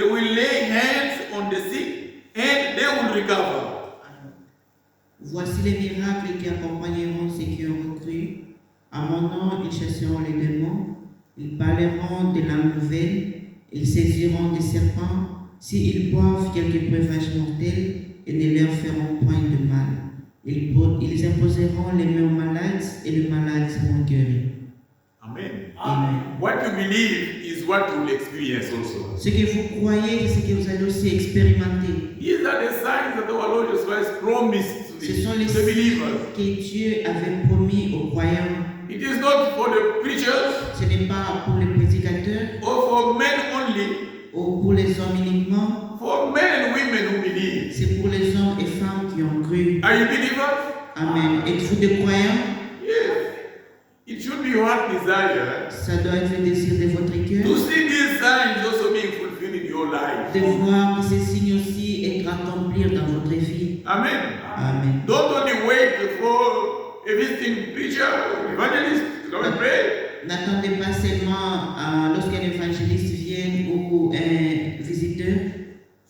will lay hands on the sick, and they will recover. voici les miracles qui accompagneront ceux qui ont cru. À mon nom, ils chasseront les démons, ils parleront de la nouvelle, ils saisiront des serpents. S'ils boivent quelque breuvage mortel, et ne leur feront point de mal. Ils imposeront les mains aux malades et les malades seront guéris. Amen. Amen. What you believe is what you will experience also. Ce que vous croyez, c'est ce que vous allez aussi expérimenter. These are the signs that our Lord Jesus Christ promised to Ce sont les the signes believers. que Dieu avait promis aux croyants. It is not for the preachers Ce n'est pas pour les prédicateurs or for men only, ou pour les hommes uniquement. for men and women who believe. C'est pour les hommes et femmes qui ont cru. Are you believers? Amen. Êtes-vous des croyants? Yes. It should be your desire Ça doit être le désir de votre to cœur see these signs also being fulfilled in your life. de voir que ces signes aussi être accomplis dans votre vie. Amen. Amen. Don't only wait for a visiting preacher or evangelist to come and pray. N'attendez pas seulement lorsqu'un évangéliste vienne ou un visiteur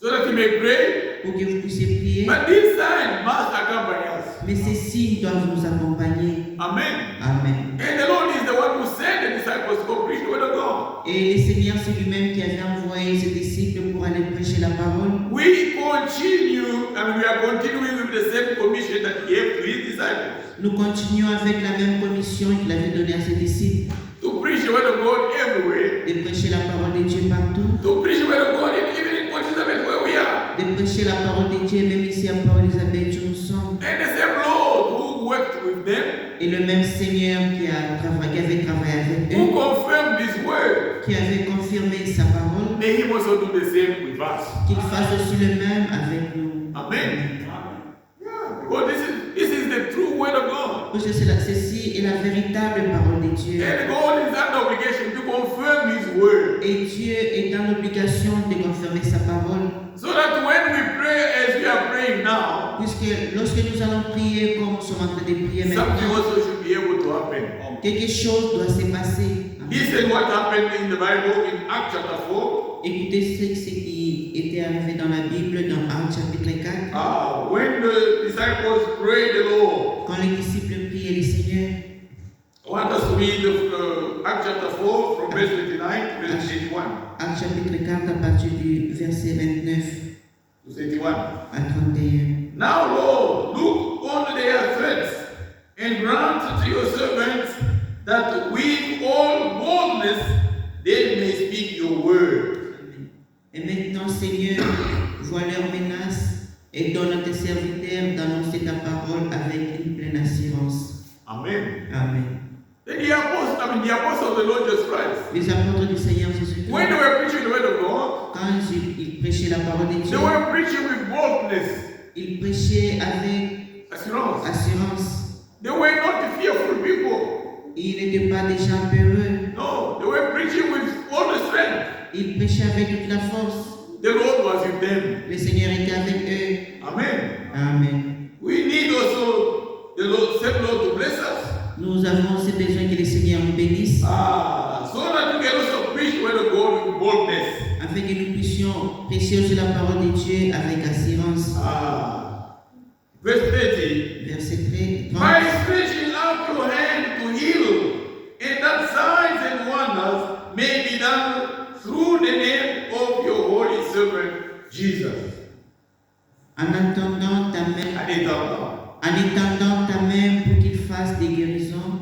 So that you may pray. pour que vous puissiez prier. But these signs must accompany us. Mais ces signes doivent nous accompagner. Amen. Amen. And the Lord is the one who sent the disciples to go preach the word of God. Et le Seigneur, c'est lui-même qui avait envoyé ses disciples pour aller prêcher la parole. We continue and we are continuing with the same commission that he gave to his disciples. Nous continuons avec la même commission qu'il avait donnée à ses disciples, To preach the word of God everywhere. de prêcher la parole de Dieu partout, To preach the word of God even in Port Elizabeth where we are. de prêcher la parole de Dieu même ici à Port-Elizabeth où nous sommes. And the same Lord who worked with them, Et le même Seigneur qui avait travaillé avec who eux, confirmed this word, qui avait confirmé sa parole, may he also do the same with us. qu'il fasse aussi le même avec nous. Amen. Yeah, because this is the true word of God. Parce que ceci est la véritable parole de Dieu. And God is under obligation to confirm his word. Et Dieu est dans l'obligation de confirmer sa parole. So that when we pray as we are praying now, Puisque lorsque nous allons prier comme nous sommes en train de prier something maintenant, also should be able to happen. quelque chose doit se passer. Amen. Listen what happened in the Bible in Acts chapter 4. Écoutez ce qui était arrivé dans la Bible, dans Actes chapitre 4, When the disciples prayed the Lord. quand les disciples priaient le Seigneur. I want us to read Acts chapter 4 from verse 29 to verse 81. Actes chapitre 4 à partir du verset 29 To 81. à 31. Now, Lord, look on their threats and grant to your servants that with all boldness they may speak your word. Et maintenant, Seigneur, vois leurs menaces et donne à tes serviteurs d'annoncer ta parole avec une pleine assurance. Amen. Amen. Then the apostles of the Lord Jesus Christ, Les apôtres du Seigneur Jésus-Christ, when they were preaching the word of God, quand ils prêchaient la parole de they Dieu, were preaching with boldness, ils prêchaient avec assurance. assurance. They were not fearful people. Ils n'étaient pas des gens peureux. No, they were preaching with all the strength. Ils prêchaient avec toute la force. The Lord was with them. Le Seigneur était avec eux. Amen. Amen. We need also the Lord, same Lord to bless us. Nous avons aussi besoin que le Seigneur nous bénisse, So that we can also preach the word of God with boldness. afin que nous puissions prêcher aussi la parole de Dieu avec assurance. Verse 30. Verset 30. By stretching out your hand to heal, and that signs and wonders may be done through the name of your holy servant Jesus. En attendant ta main, And it down. en étendant ta main pour qu'il fasse des guérisons,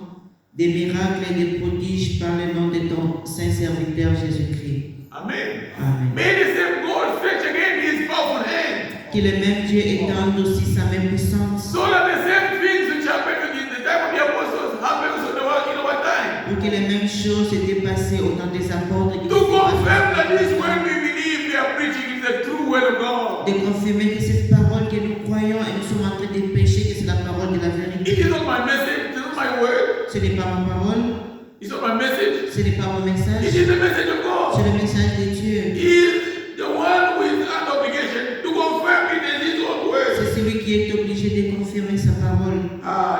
des miracles et des prodiges par le nom de ton saint serviteur Jésus-Christ. Amen. Amen. May the same God stretch again his powerful hand, Que le même Dieu étende aussi sa main puissante, so that the same things which happened in the time of the apostles happen also in our time. pour que les mêmes choses s'étaient passées au temps des apôtres, To confirm that this word we believe we are preaching is the true word of God. de confirmer que cette parole que nous croyons et nous sommes en train de prêcher, que c'est la parole de la It vérité. is not my message, it is not my word, Ce n'est pas ma parole, it's not my message, ce n'est pas mon it message, is the message of c'est God. le message de Dieu. He is the one who is under obligation to confirm it in his own word. C'est celui qui est obligé de confirmer sa parole.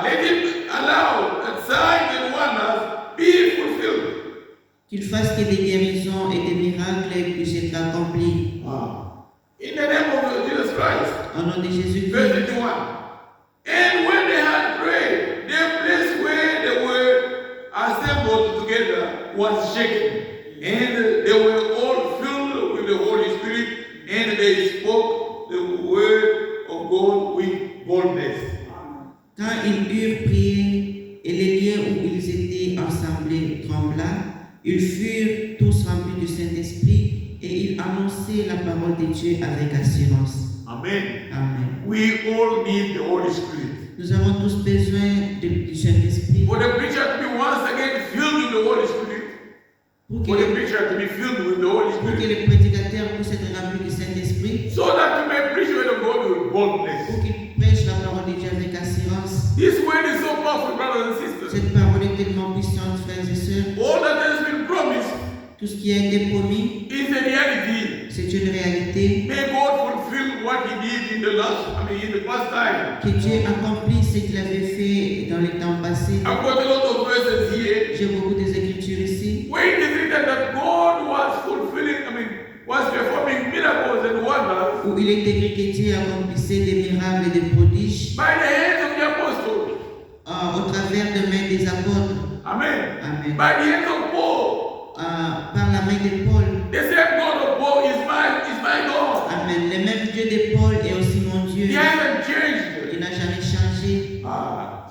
Let him allow that signs and wonders be fulfilled. Qu'il fasse que des guérisons et des miracles puissent être accomplis. In the name of Jesus Christ. Au nom de Jésus-Christ. Verse 21. And when they had prayed, the place where they were assembled together was shaken, and they were all filled with the Holy Spirit, and they spoke the word of God with boldness. ils eurent prié et les lieux où ils étaient assemblés trembla, ils furent tous remplis du Saint-Esprit et ils annonçaient la parole de Dieu avec assurance. Amen. Amen. We all need the Holy Spirit. Nous avons tous besoin du Saint-Esprit For the preacher to be once again filled with the Holy Spirit. pour For the que, preacher to be filled with the Holy pour que Spirit. les prédicateurs puissent être remplis du Saint-Esprit, So that you may preach the word of God with boldness. pour qu'ils prêchent la parole de Dieu avec assurance. This word is so powerful, brothers and sisters. Cette parole est tellement puissante, frères et sœurs. All that has been promised Tout ce qui a été promis, is a reality. c'est une réalité. May God fulfill what He did in the past time. Que Dieu accomplisse ce qu'il avait fait dans les temps passés. I've got a lot of verses here. J'ai beaucoup des Écritures ici. Where it is written that God was was performing miracles and wonders Où il est écrit que Dieu accomplissait des miracles et des prodiges by the hands of the apostles. au travers des mains des apôtres. Amen. Amen. By the hands of Paul. Par la main de Paul. The same God of Paul is my God. Amen. Le même Dieu de Paul est aussi mon Dieu. He hasn't changed. Il n'a jamais changé.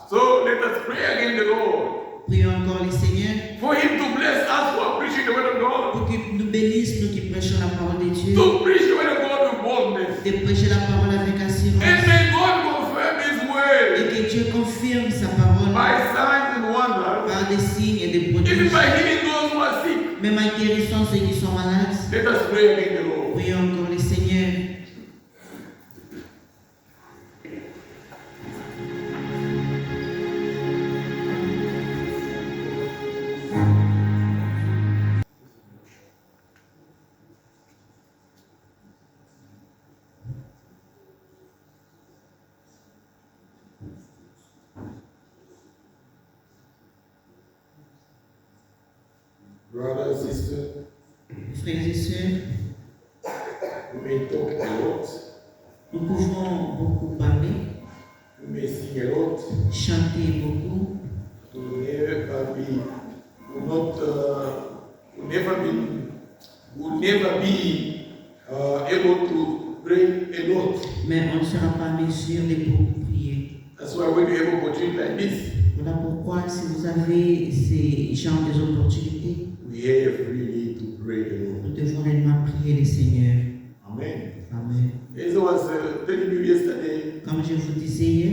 So let us pray again the Lord. Prions encore le Seigneur For Him to bless us who are preaching the word of God. pour qu'il nous bénisse, nous qui prêchons la parole de Dieu. To preach the word of God with boldness. De prêcher la parole avec And assurance. may God confirm His word Et que Dieu confirme sa parole by signs and wonders. par des signes et des Even prodiges. by healing those who are sick. Même en guérissant ceux qui sont malades. Let us pray again the Lord. Prions encore le Seigneur. Brothers, sisters, Frères et sœurs, we may talk a lot, nous pouvons beaucoup parler, we may sing a lot, chanter beaucoup, will never be able to pray a lot. mais on ne sera pas en mesure de beaucoup prier. That's why when you have opportunity like this, Voilà pourquoi si vous avez ces genres d'opportunités, we have really to pray the Lord. nous devons réellement prier le Seigneur. Amen. Amen. As I was telling you yesterday, Comme je vous disais hier,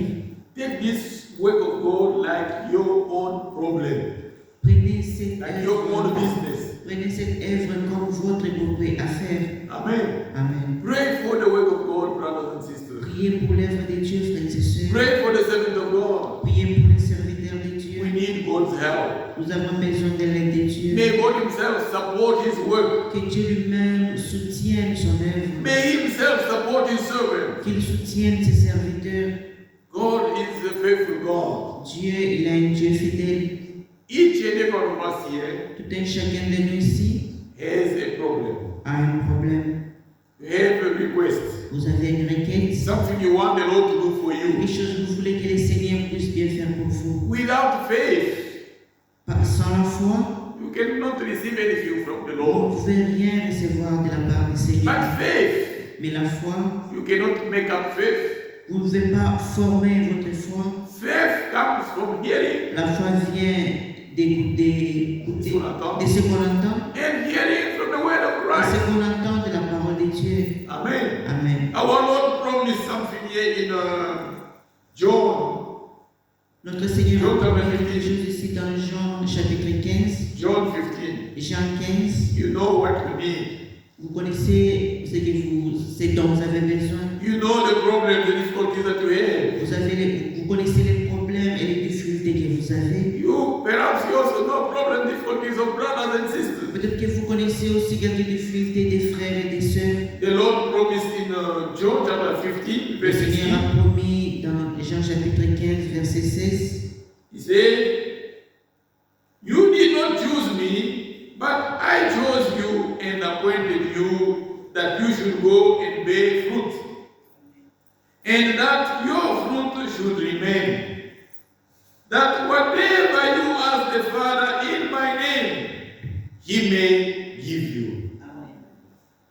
take this work of God like your own problem, prenez cette like your own œuvre, business. prenez cette œuvre comme votre propre affaire. Amen. Amen. Pray for the work of God, brothers and sisters. Priez pour l'œuvre de Dieu, frères et sœurs. Pray for the servant of God. Priez pour les serviteurs de We Dieu. need God's help. Nous avons besoin de l'aide de Dieu. May God Himself support His work. Que Dieu lui-même soutienne son œuvre. May Himself support His servant. Qu'il soutienne ses serviteurs. God is a faithful God. Dieu, il a un Dieu fidèle. Each and every one of us here Tout un chacun de nous ici has a problem. a un problème. You have a request. Vous avez une requête. Something you want the Lord to do for you. Quelque chose que vous voulez que le Seigneur puisse bien faire pour vous. Without faith, Sans la foi, you cannot receive anything from the vous ne Lord. pouvez rien recevoir de la part du Seigneur. But faith, Mais la foi, you cannot make up faith. vous ne pouvez pas former votre foi. Faith comes from hearing La foi vient d'écouter, de ce qu'on entend, and hearing from the word of de Christ. ce qu'on entend de la parole de Dieu. Amen. Amen. Our Lord promised something here in John. Notre Seigneur John a promis chapitre quelque chose ici dans Jean chapitre 15. John 15. Jean 15. You know what we need. Vous connaissez ce dont vous avez besoin. You know the problems, the difficulties that you have. Vous connaissez les problèmes et les difficultés que vous avez. Perhaps you also know problem, difficulties of brothers and sisters. Peut-être que vous connaissez aussi quelques difficultés des frères et des sœurs. The Lord promised in John chapter 15, Le verse Seigneur 16. a promis dans Jean chapitre 15, verset 16. He said, "You did not choose me, but I chose you and appointed you that you should go and bear fruit, and that your fruit should remain. That whatever you ask the Father in my name, He may give you."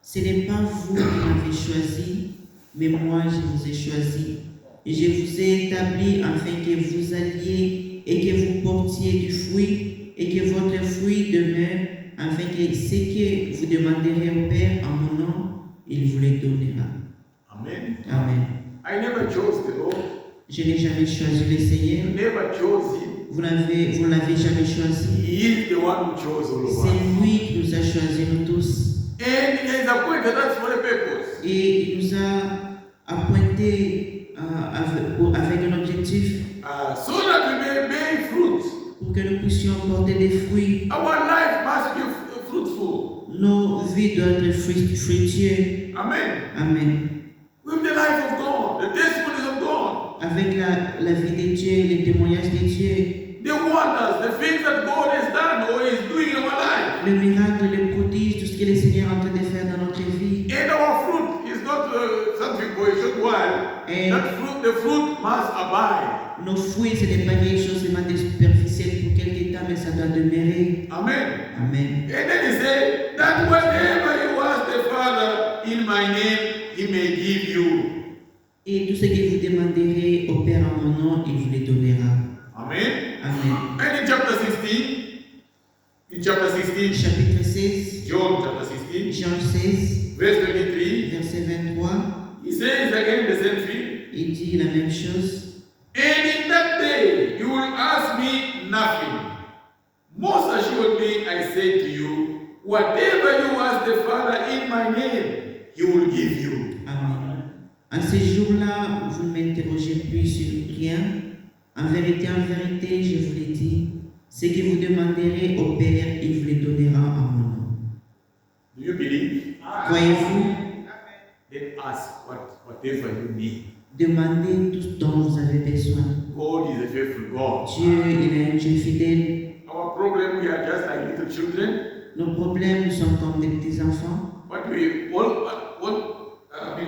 Ce n'est pas vous qui m'avez choisi, mais moi je vous ai choisi Et je vous ai établi afin que vous alliez et que vous portiez du fruit et que votre fruit demeure, afin que ce que vous demanderez au Père en mon nom, il vous le donnera. Amen. Amen. I never chose the Lord. Je n'ai jamais choisi le Seigneur. You never chose him. Vous l'avez jamais choisi. He is the one who chose all of us. C'est lui qui nous a choisis, nous tous. And he has appointed us for a purpose. Et il nous a appointés avec un objectif So that we may bear fruit. pour que nous puissions porter des fruits. Our life must be fruitful. Nos vies doivent être fructueuses. Amen. Amen. With the life of God, the testimonies of God, Avec la vie de Dieu, les témoignages de Dieu, the wonders, the things that God has done or is doing in our life. le miracle, le prodige, tout ce que le Seigneur est en train de faire dans notre vie. And our fruit is not something for a short while. And That fruit, the fruit must abide. nos fruits, ce n'est pas quelque chose seulement de superficiel pour quelque temps, mais ça doit demeurer. Amen. Amen. And then he said that whatever you ask the Father in my name, he may give you. Et tout ce que vous demanderez au Père en mon nom, il vous le donnera. Amen. Amen. And in chapter 16, Chapitre 16, John chapter 16, Jean 16, verse 23, verset 23, he says again the same thing. il dit la même chose. And in that day you will ask me nothing. Most assuredly I say to you, whatever you ask the Father in my name, he will give you. Amen. En ce jour-là, vous ne m'interrogez plus sur rien. En vérité, je vous l'ai dit, ce que vous demanderez au Père, il vous le donnera en mon nom. Do you believe? Croyez-vous? Then ask whatever you need. Demandez tout ce dont vous avez besoin. God is a faithful God. Dieu, il est un Dieu fidèle. Our problem, we are just like little children, Nos problèmes, nous sommes comme des petits-enfants. but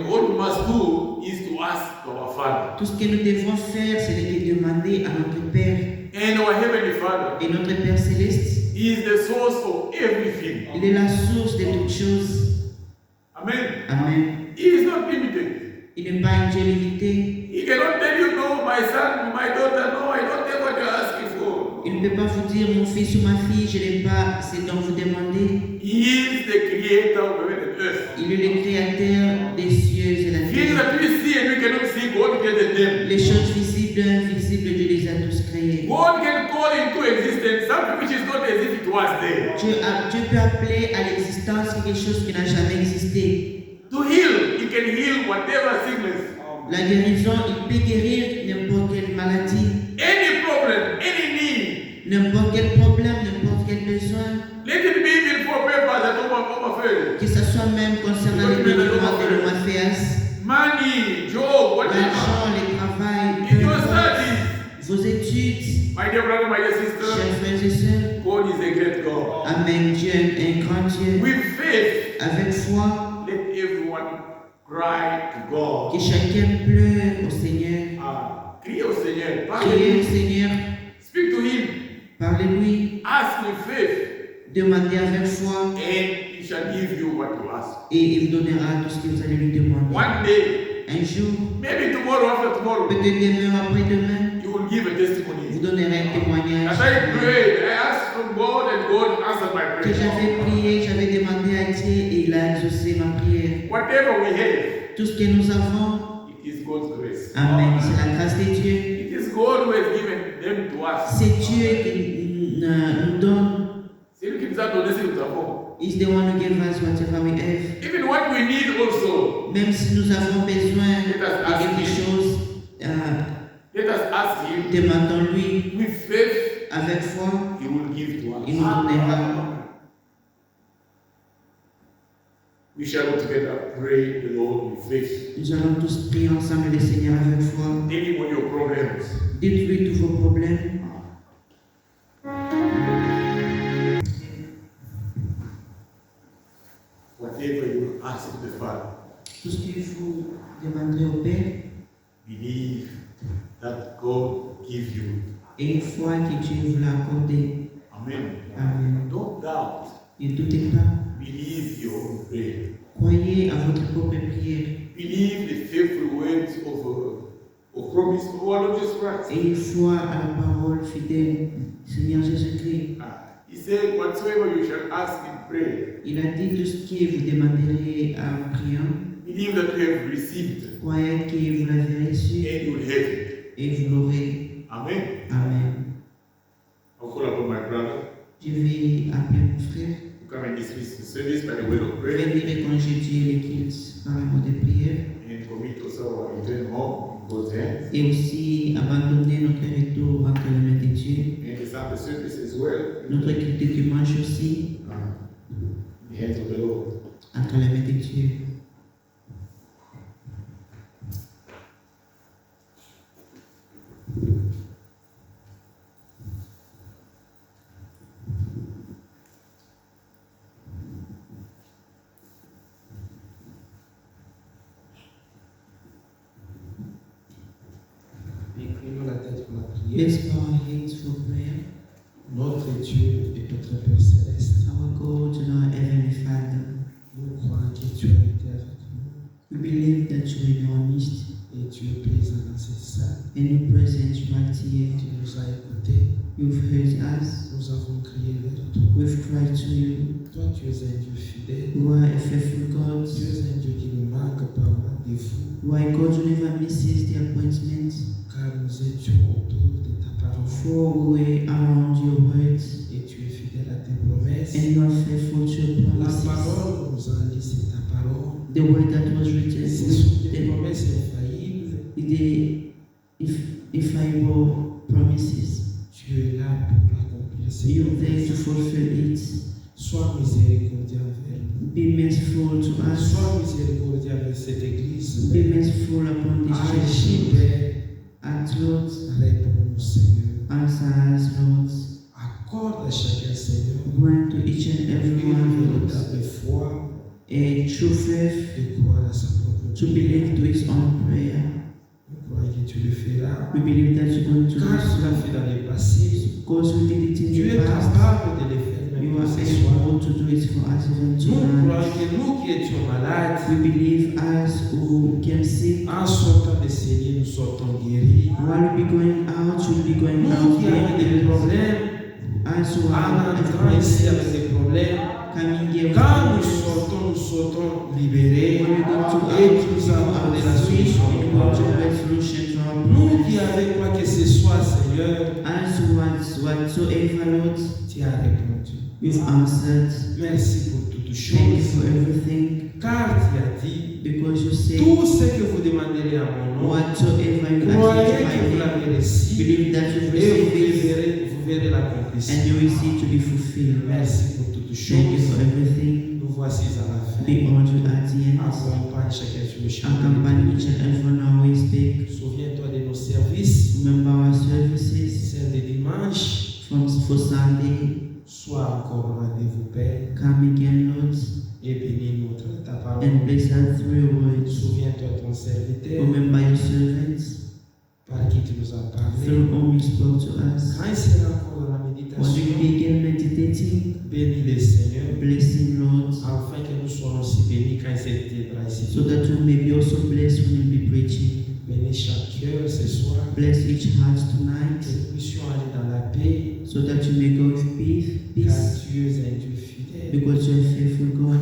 all we must do is to ask our Father. Tout ce que nous devons faire, c'est de demander à notre Père. And our Heavenly Father Et notre Père céleste, is the source of everything. il est la source de toutes choses. Amen. Amen. He is not limited. Il n'est pas un Dieu limité. He cannot tell you, no, my son, my daughter, no, I don't take what you're asking for. Il ne peut pas vous dire, mon fils ou ma fille, je n'ai pas ce dont vous demandez. He is the creator of heaven and earth. Il est le créateur des cieux et la Things terre. that we see and we cannot see, God created them. Les choses visibles et invisibles, Dieu les a tous créées. God can call into existence something which is not as if it was there. Dieu peut appeler à l'existence quelque chose qui n'a jamais existé. To heal, He can heal whatever sickness. La guérison, il peut guérir n'importe quelle maladie, Any problem, any need. n'importe quel problème, n'importe quel besoin. Let it be even for papers at home affairs. Que ce soit même concernant les documents de l'OMAFEAS, Money, job, whatever. l'argent, le travail, In peu your importe, studies. vos études, My dear brother, my dear sister, chers frères et sœurs. God is a great God. Amen. Dieu est un grand Dieu. With faith, Avec foi, let everyone cry to God. que chacun pleure au Seigneur. Crie au Seigneur. Priez au Seigneur, Speak to Him. parlez-lui, Ask with faith. demandez avec foi And He shall give you what you ask. et il vous donnera tout ce que vous allez lui demander. One day, Un jour, maybe tomorrow, after tomorrow, peut-être demain, après-demain, you will give a vous testimony. donnerez un témoignage. As I prayed, I asked from God and God answered my Que prayer. j'avais prié, j'avais demandé à Dieu et il a exaucé ma prière. Whatever we have, Tout ce que nous avons, it is God's grace. Amen, c'est la grâce de Dieu. It is God who has given them to us. C'est Dieu qui nous donne. C'est lui qui nous a donné ce que nous avons. He's the one who gave us whatever we have. Even what we need also. Même si nous avons besoin de quelque chose, Let us ask Him. demandons-lui With faith, avec foi, He will give to il us. nous donnera. We shall all together pray the Lord with faith. Nous allons tous prier ensemble le Seigneur avec foi. Tell Him all your problems. Dites-lui tous vos problèmes. Whatever you ask the Father, Tout ce que vous demanderez au Père, believe that God will give you. et une foi que Dieu vous l'a accordé. Amen. Amen. Don't doubt. Ne doutez pas. Believe your own prayer. Croyez à votre propre prière. Believe the faithful words of promise of our Lord Jesus Christ. et une foi à la parole fidèle du Seigneur Jésus-Christ. He said, whatsoever you shall ask in prayer, Il a dit tout ce que vous demanderez en priant, believe that you have received croyez que vous l'avez reçu and you'll have it. et vous l'aurez. Amen. Amen. I'll call upon my brother Je vais appeler mon frère. to come and dismiss the service by the word of prayer Venir congédier les cultes par un mot de prière and commit also our return home in God's hands et aussi abandonner notre retour entre les mains de Dieu. and the Sabbath service as well Notre culte du dimanche aussi in the hands of the Lord. entre les mains de Dieu. Inclinons la tête pour la prière. Let's bow our heads for prayer. Notre Dieu et notre Père Céleste, Our God and our Heavenly Father, nous croyons que tu as été avec nous we believe that you are in our midst et tu es présent dans cette salle. and you're present right here. Tu nous as écoutés, You've heard us. nous avons crié vers toi. We've cried to you. Toi, tu es un Dieu fidèle. You are a faithful God. Tu es un Dieu qui ne manque pas au rendez-vous, You are a God who never misses the appointment. car nous étions autour de ta parole. For we were around your words Et tu es fidèle à tes promesses. and you are faithful to your La promises. parole nous a dit, c'est ta parole. The word that was written Ce sont des the promesses infaillibles. infallible promises. Tu es là pour accomplir ces You're there to promesses. fulfill it. Sois miséricordieux envers nous. Be merciful to us. Sois miséricordieux avec cette église. Be merciful upon this Agis, church. Père. And Lord, Réponds, Seigneur. answer us, Lord. Accorde à chacun, Seigneur, Grant to each and every one une of us véritable foi a true faith de croire à sa propre to prière. believe to his own prayer. Nous croyons que tu le feras. We believe that you're going to do Car tu l'as so. fait dans le passé. Because we did it in Tu the es past. capable de le faire You même are ce soir. able to do it for us even Nous tonight. croyons que nous qui étions malades, We believe us who can sick, en sortant de ces lieux, nous sortons guéris. while we be going out, you'll be going Nous out qui avons des here. problèmes, Us who en are entrant ici avec des problèmes, coming here with quand nous problems. sortons libérés When we go to et out, nous we avons go donné la out free, solution. we go to a solution to our Nous problem. qui avec quoi que ce soit, Seigneur, Us whatsoever, Lord, tu as répondu. you've answered. Merci pour toutes Thank you choses, for everything, car tu as dit, because you say, tout ce que vous demanderez à mon nom, whatsoever you croyez ask in que vous my name, l'avez reçu believe that you et receive it, vous verrez l'accomplissement. and you will see it to be fulfilled. Merci pour toutes Thank you for choses. everything. Nous voici à la fin. Be honored at the end. Accompagne chacun sur le chemin. Accompany each and every one our way speak. Souviens-toi de nos services, Remember our services celle de dimanche. for Sunday. Sois encore au rendez-vous, Père, Come again, Lord, et bénis-nous ta parole. and bless us through your words. Souviens-toi de ton serviteur, Remember your servants, par qui tu nous as parlé. through whom you spoke to us. Quand il sera encore dans la When méditation, we begin meditating, bénis le Seigneur, bless him, Lord, afin que nous soyons aussi bénis quand il s'éteindra ici. so that we may be also blessed when we be preaching. Bénis chaque cœur ce soir, Bless each heart que tonight, nous puissions aller dans la paix, so that you may go with peace, car peace, tu es un Dieu fidèle. because you're a faithful God.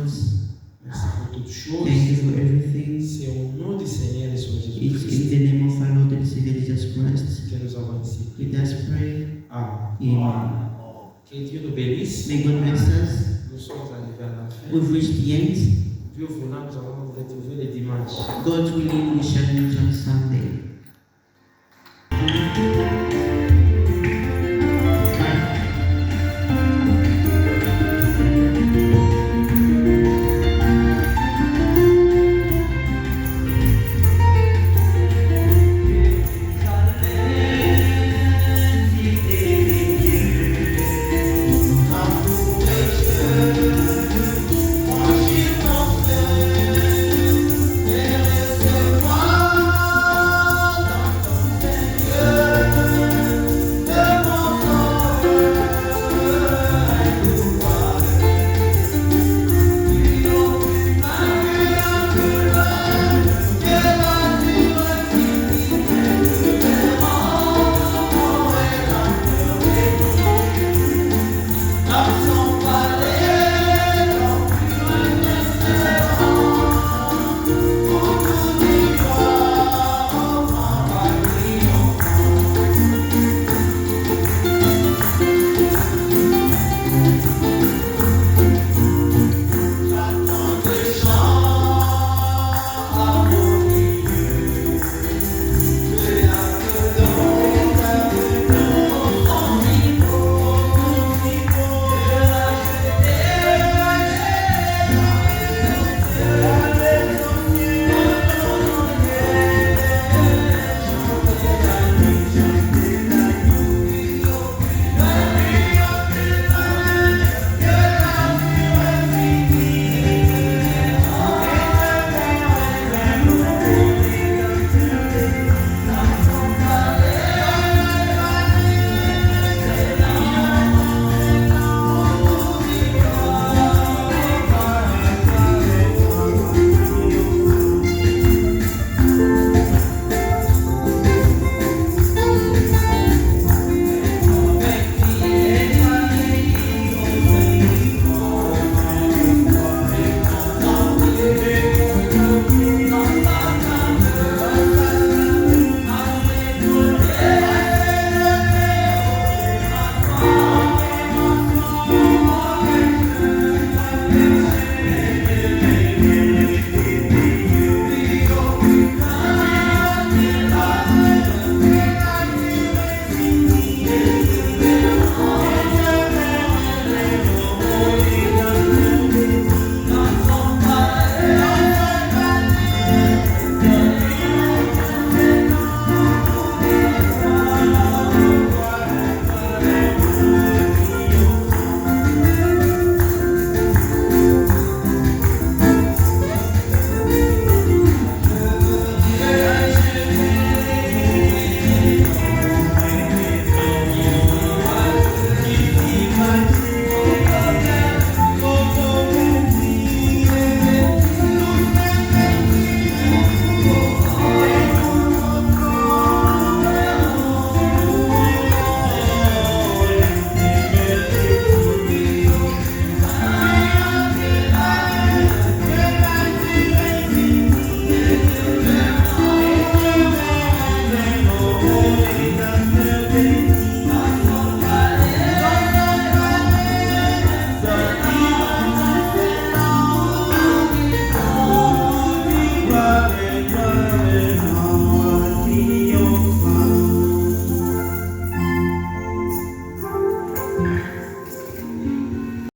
Merci pour toutes choses. Thank you for everything. C'est au nom du Seigneur et son It's Jésus-Christ in the name of our Lord and Savior Jesus Christ. que nous avons ici. Let us pray. Amen. Amen. Que Dieu nous bénisse. May God bless us. Nous sommes arrivés à la fin. We've reached the end. Dieu voulant, nous allons nous retrouver le dimanche. God willing, we shall meet on Sunday.